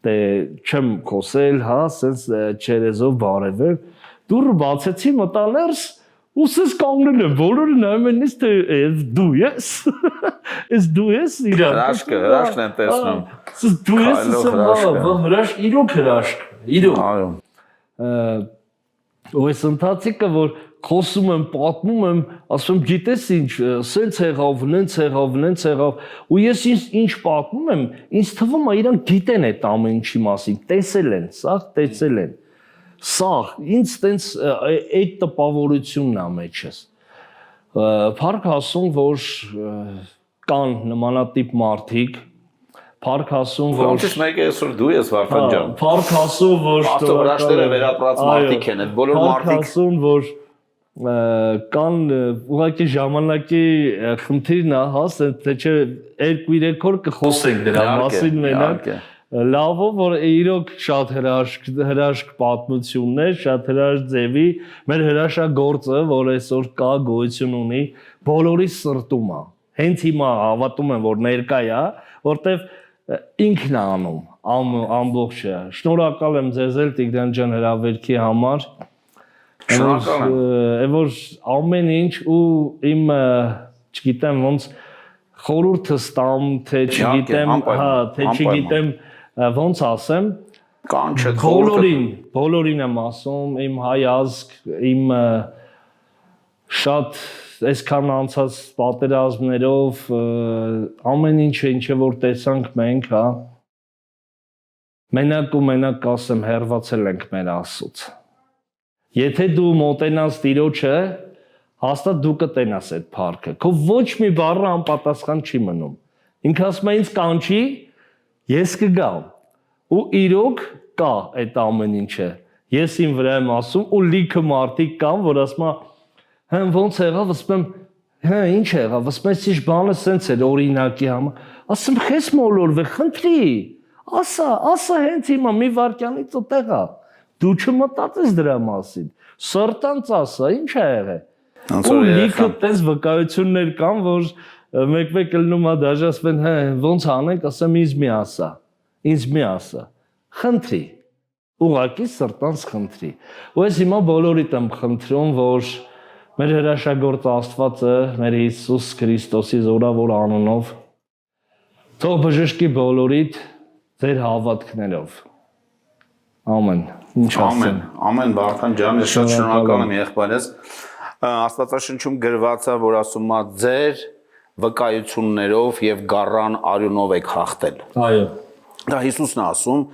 դե չեմ խոսել հա սենց չերեզով բարևել դուրը բացեցի մտալերս Ուսես կանգնել եմ, բոլորը նայում են ինձ, թե դու ես, ես դու ես իրան։ Հրաշքն եմ տեսնում։ Սս դու ես, հրաշք, իրոք հրաշք, իրոք։ Ու այս ընթացիկը, որ խոսում եմ, պատմում եմ, ասում եմ, գիտես ինչ, սենց եղավ, նենց եղավ, ու ես ինչ պատմում եմ, ինձ թվում է իրանք գիտեն այդ ամեն ինչի մասին, տեսել են, սաղ տեսել են։ Սաղ, ինձ տենց այդ տպավորությունն է մեջս։ Փառք ասում, որ կան նմանատիպ մարդիկ, փառք ասում, որ Ոնց մեկը այսօր դու ես Վարդան ջան։ Փառք ասում, որ հրաշքները վերապրած մարդիկ են, այդ բոլոր մարդիկ։ Փառք ասում, որ կան ուղղակի ժամանակի խնդիրն է, հա, թե չէ 2-3 օր կխոսենք դրա մասին մենակ։ Լավով, որ իրոք շատ հրաշք պատմություններ, շատ հրաշք ձևի, մեր հրաշագործը, որ այսօր կա գոյություն ունի, բոլորի սրտում է։ Հենց հիմա հավատում եմ, որ ներկա է, որտեվ ինքն է անում, ամբողջը։ Շնորհակալ եմ ձեզ էլ Տիգրան ջան հրավերքի համար։ Շնորհակալ եմ։ Որ ամեն ինչ ու իմ, չգիտեմ ոնց խորհուրդս տամ, թե չգիտեմ, հա, թե չգիտեմ ոնց ասեմ, բոլորին եմ ասում, իմ հայ ազգ, իմ շատ այսքան անցած պատերազմներով, ամեն ինչը որ տեսանք մենք, հա, մենակ ու մենակ ասեմ, հեռացել ենք մեր Աստծուց։ Եթե դու մոտենաս Տիրոջը, հաստատ դու կտենաս այդ փառքը, քո ոչ մի բառը անպատասխան չի մնում։ Ինքը ասում է ինձ կանչի, ես կգամ ու իրոք կա այդ ամեն ինչը Ես իմ վրա եմ ասում ու լիքը մարդիկ կան, որ ասում են, հա ոնց եղավ, ասում եմ, հա ինչ եղավ, ասում եմ, ինչ բանը սենց էր օրինակի համար։ Ասում եմ, քեզ մոլորվե, խնդրի։ Ասա հենց հիմա մի վարքյանից ուտեղա։ Դու չմտածես դրա մասին։ Սրտանց ասա, ինչ է եղել։ Ու լիքը տես վկայություններ կան, որ մեկ-մեկ լնում է դաժե ասեն, հա ոնց անենք, ասեմ ինձ մի ասա։ Խնդրի։ Ուղղակի սրտանց խնդրի։ Ու ես հիմա բոլորիդ եմ խնդրում, որ մեր հրաշագործ Աստվածը, մեր Հիսուս Քրիստոսի զորավոր անունով թող բժշկի բոլորիդ ձեր հավատքներով։ Ամեն։ Ինչ ասեմ։ Ամեն Վարդան ջան, ես շատ շնորհակալ եմ եղբայրս։ Աստվածաշնչում գրված է, որ ասում է ձեր վկայություններով եւ գառան արյունով եք հաղթել։ Այո։ Դա Հիսուսն է ասում,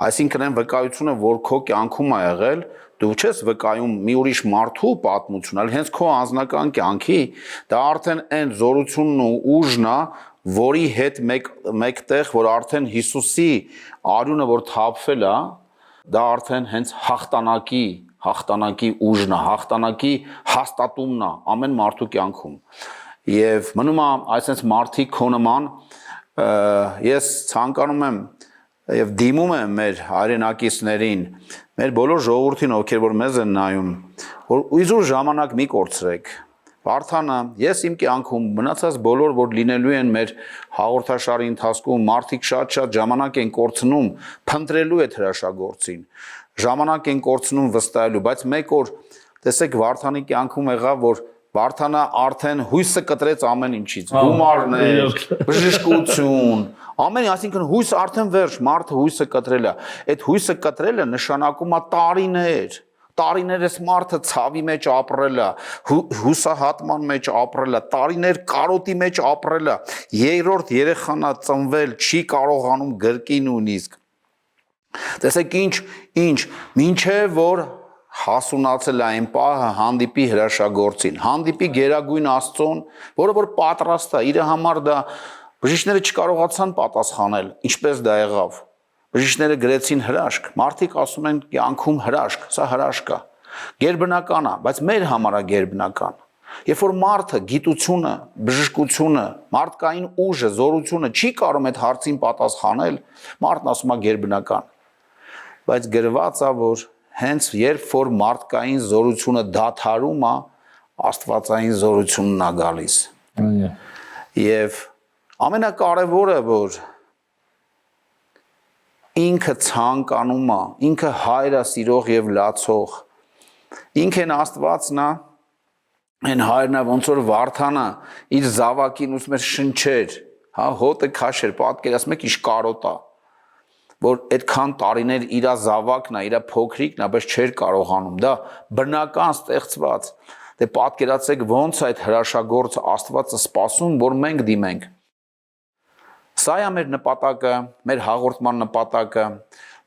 այսինքն այն վկայությունը, որ քո կյանքում է եղել, դու չես վկայում մի ուրիշ մարդու պատմություն, այլ հենց քո անձնական կյանքի, դա արդեն այն զորությունն ու ուժն է, որի հետ մեկտեղ, որ արդեն Հիսուսի արյունը որ թափվել է, դա արդեն հենց հաղթանակի ուժն է, հաղթանակի հաստատումն է ամեն մարդու կյանքում։ Եվ մնում է այսպես մարդիկ քո նման, ես ցանկանում եմ եւ դիմում եմ մեր հայրենակիցներին, մեր բոլոր ժողովրդին, ովքեր որ մեզ են նայում, որ իզուր ժամանակ մի կորցրեք։ Վարդանը, ես իմ կյանքում մնացած բոլոր որ լինելու են մեր հաղորդաշարի ընթացքում, մարդիկ շատ ժամանակ են կորցնում փնտրելու այդ հրաշագործին։ Ժամանակ են կորցնում վստահելու, բայց մեկ օր տեսեք Վարդանի կյանքում եղավ, որ Վարդանը արդեն հույսը կտրեց ամեն ինչից, գումարներ, բժշկություն, ամեն, այսինքն հույս արդեն վերջ, մարդը հույսը կտրել է։ Այդ հույսը կտրելը նշանակում է տարիներ էս մարդը ցավի մեջ ապրել է, հուսահատման մեջ ապրել է, տարիներ կարոտի մեջ ապրել է, երրորդ երեխան է ծնվել, չի կարողանում գրկի նույնիսկ։ Տեսեք ինչ, մինչև որ հասունացել է այն պահը հանդիպի հրաշագործին, հանդիպի գերագույն Աստծուն, որը որ պատրաստ է, իր համար դա բժիշկները չկարողացան պատասխանել, ինչպես դա եղավ։ Բժիշկները գրեցին հրաշք, մարդիկ ասում են կյանքում հրաշք, սա հրաշք է, գերբնական է, բայց մեր համար է գերբնական։ Երբ որ մարդը գիտությունը, բժշկությունը, մարդկային ուժը, զորությունը չի կարող այդ հարցին պատասխանել, մարդն ասում է գերբնական։ Բայց գրված է, որ հենց երբ որ մարդկային զորությունը դադարում է, աստվածային զորությունն է գալիս։ Եվ ամենակարևորը, որ ինքը ցանկանում է, ինքը հայր է սիրող եւ լացող, ինքն Աստվածն է, այն հայրն է, ոնց որ Վարդանը իր զավակին ուզում էր շնչեր, հա, հոտը քաշեր, պատկերացնում եք ինչ կարոտ է, որ այդքան տարիներ իր զավակն է, իր փոքրիկն է, բայց չէր կարողանում, դա բնական ստեղծված։ Դե պատկերացեք ոնց այդ հրաշագործ Աստվածը սպասում, որ մենք դիմենք։ Սա է մեր նպատակը, մեր հաղորդման նպատակը,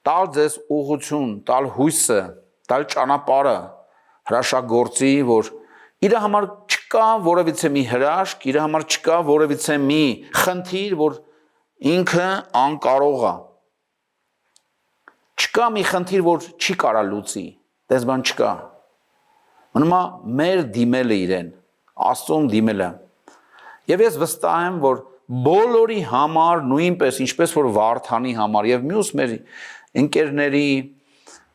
տալ ձեզ ուղղություն, տալ հույսը, տալ ճանապարհը հրաշագործի, որ իր համար չկա որևիցե մի հրաշք, իր համար չկա որևիցե մի խնդիր, որ ինքը անկարող է։ Չկա մի խնդիր, որ չի կարա լուծի, դες բան չկա։ Մնում է մեր դիմելը իրեն, Աստծուն դիմելը։ Եվ ես վստահ եմ, որ բոլորի համար նույնպես, ինչպես որ Վարդանի համար եւ մյուս մեր ընկերների,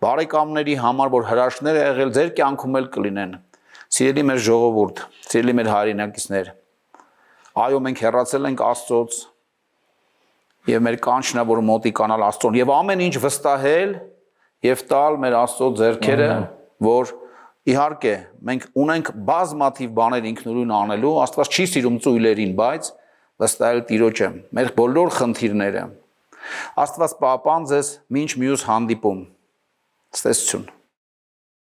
բարեկամների համար, որ հրաշքներ է եղել, ձեր կյանքում էլ կլինեն։ Սիրելի մեր ժողովուրդ, սիրելի մեր հայրենակիցներ, այո, մենք հեռացել ենք Աստծոց եւ մեր կանչն է, որ մոտիկանալ Աստծուն եւ ամեն ինչ վստահել եւ տալ մեր Աստծո ձեռքերը, որ իհարկե մենք ունենք բազմաթիվ բաներ ինքնուրույն անելու, Աստված չի սիրում ծույլերին, բայց վստահել Տիրոջը, մեր բոլոր խնդիրները։ Աստված պահապան ձեզ մինչ մյուս հանդիպում։ Ստեսություն։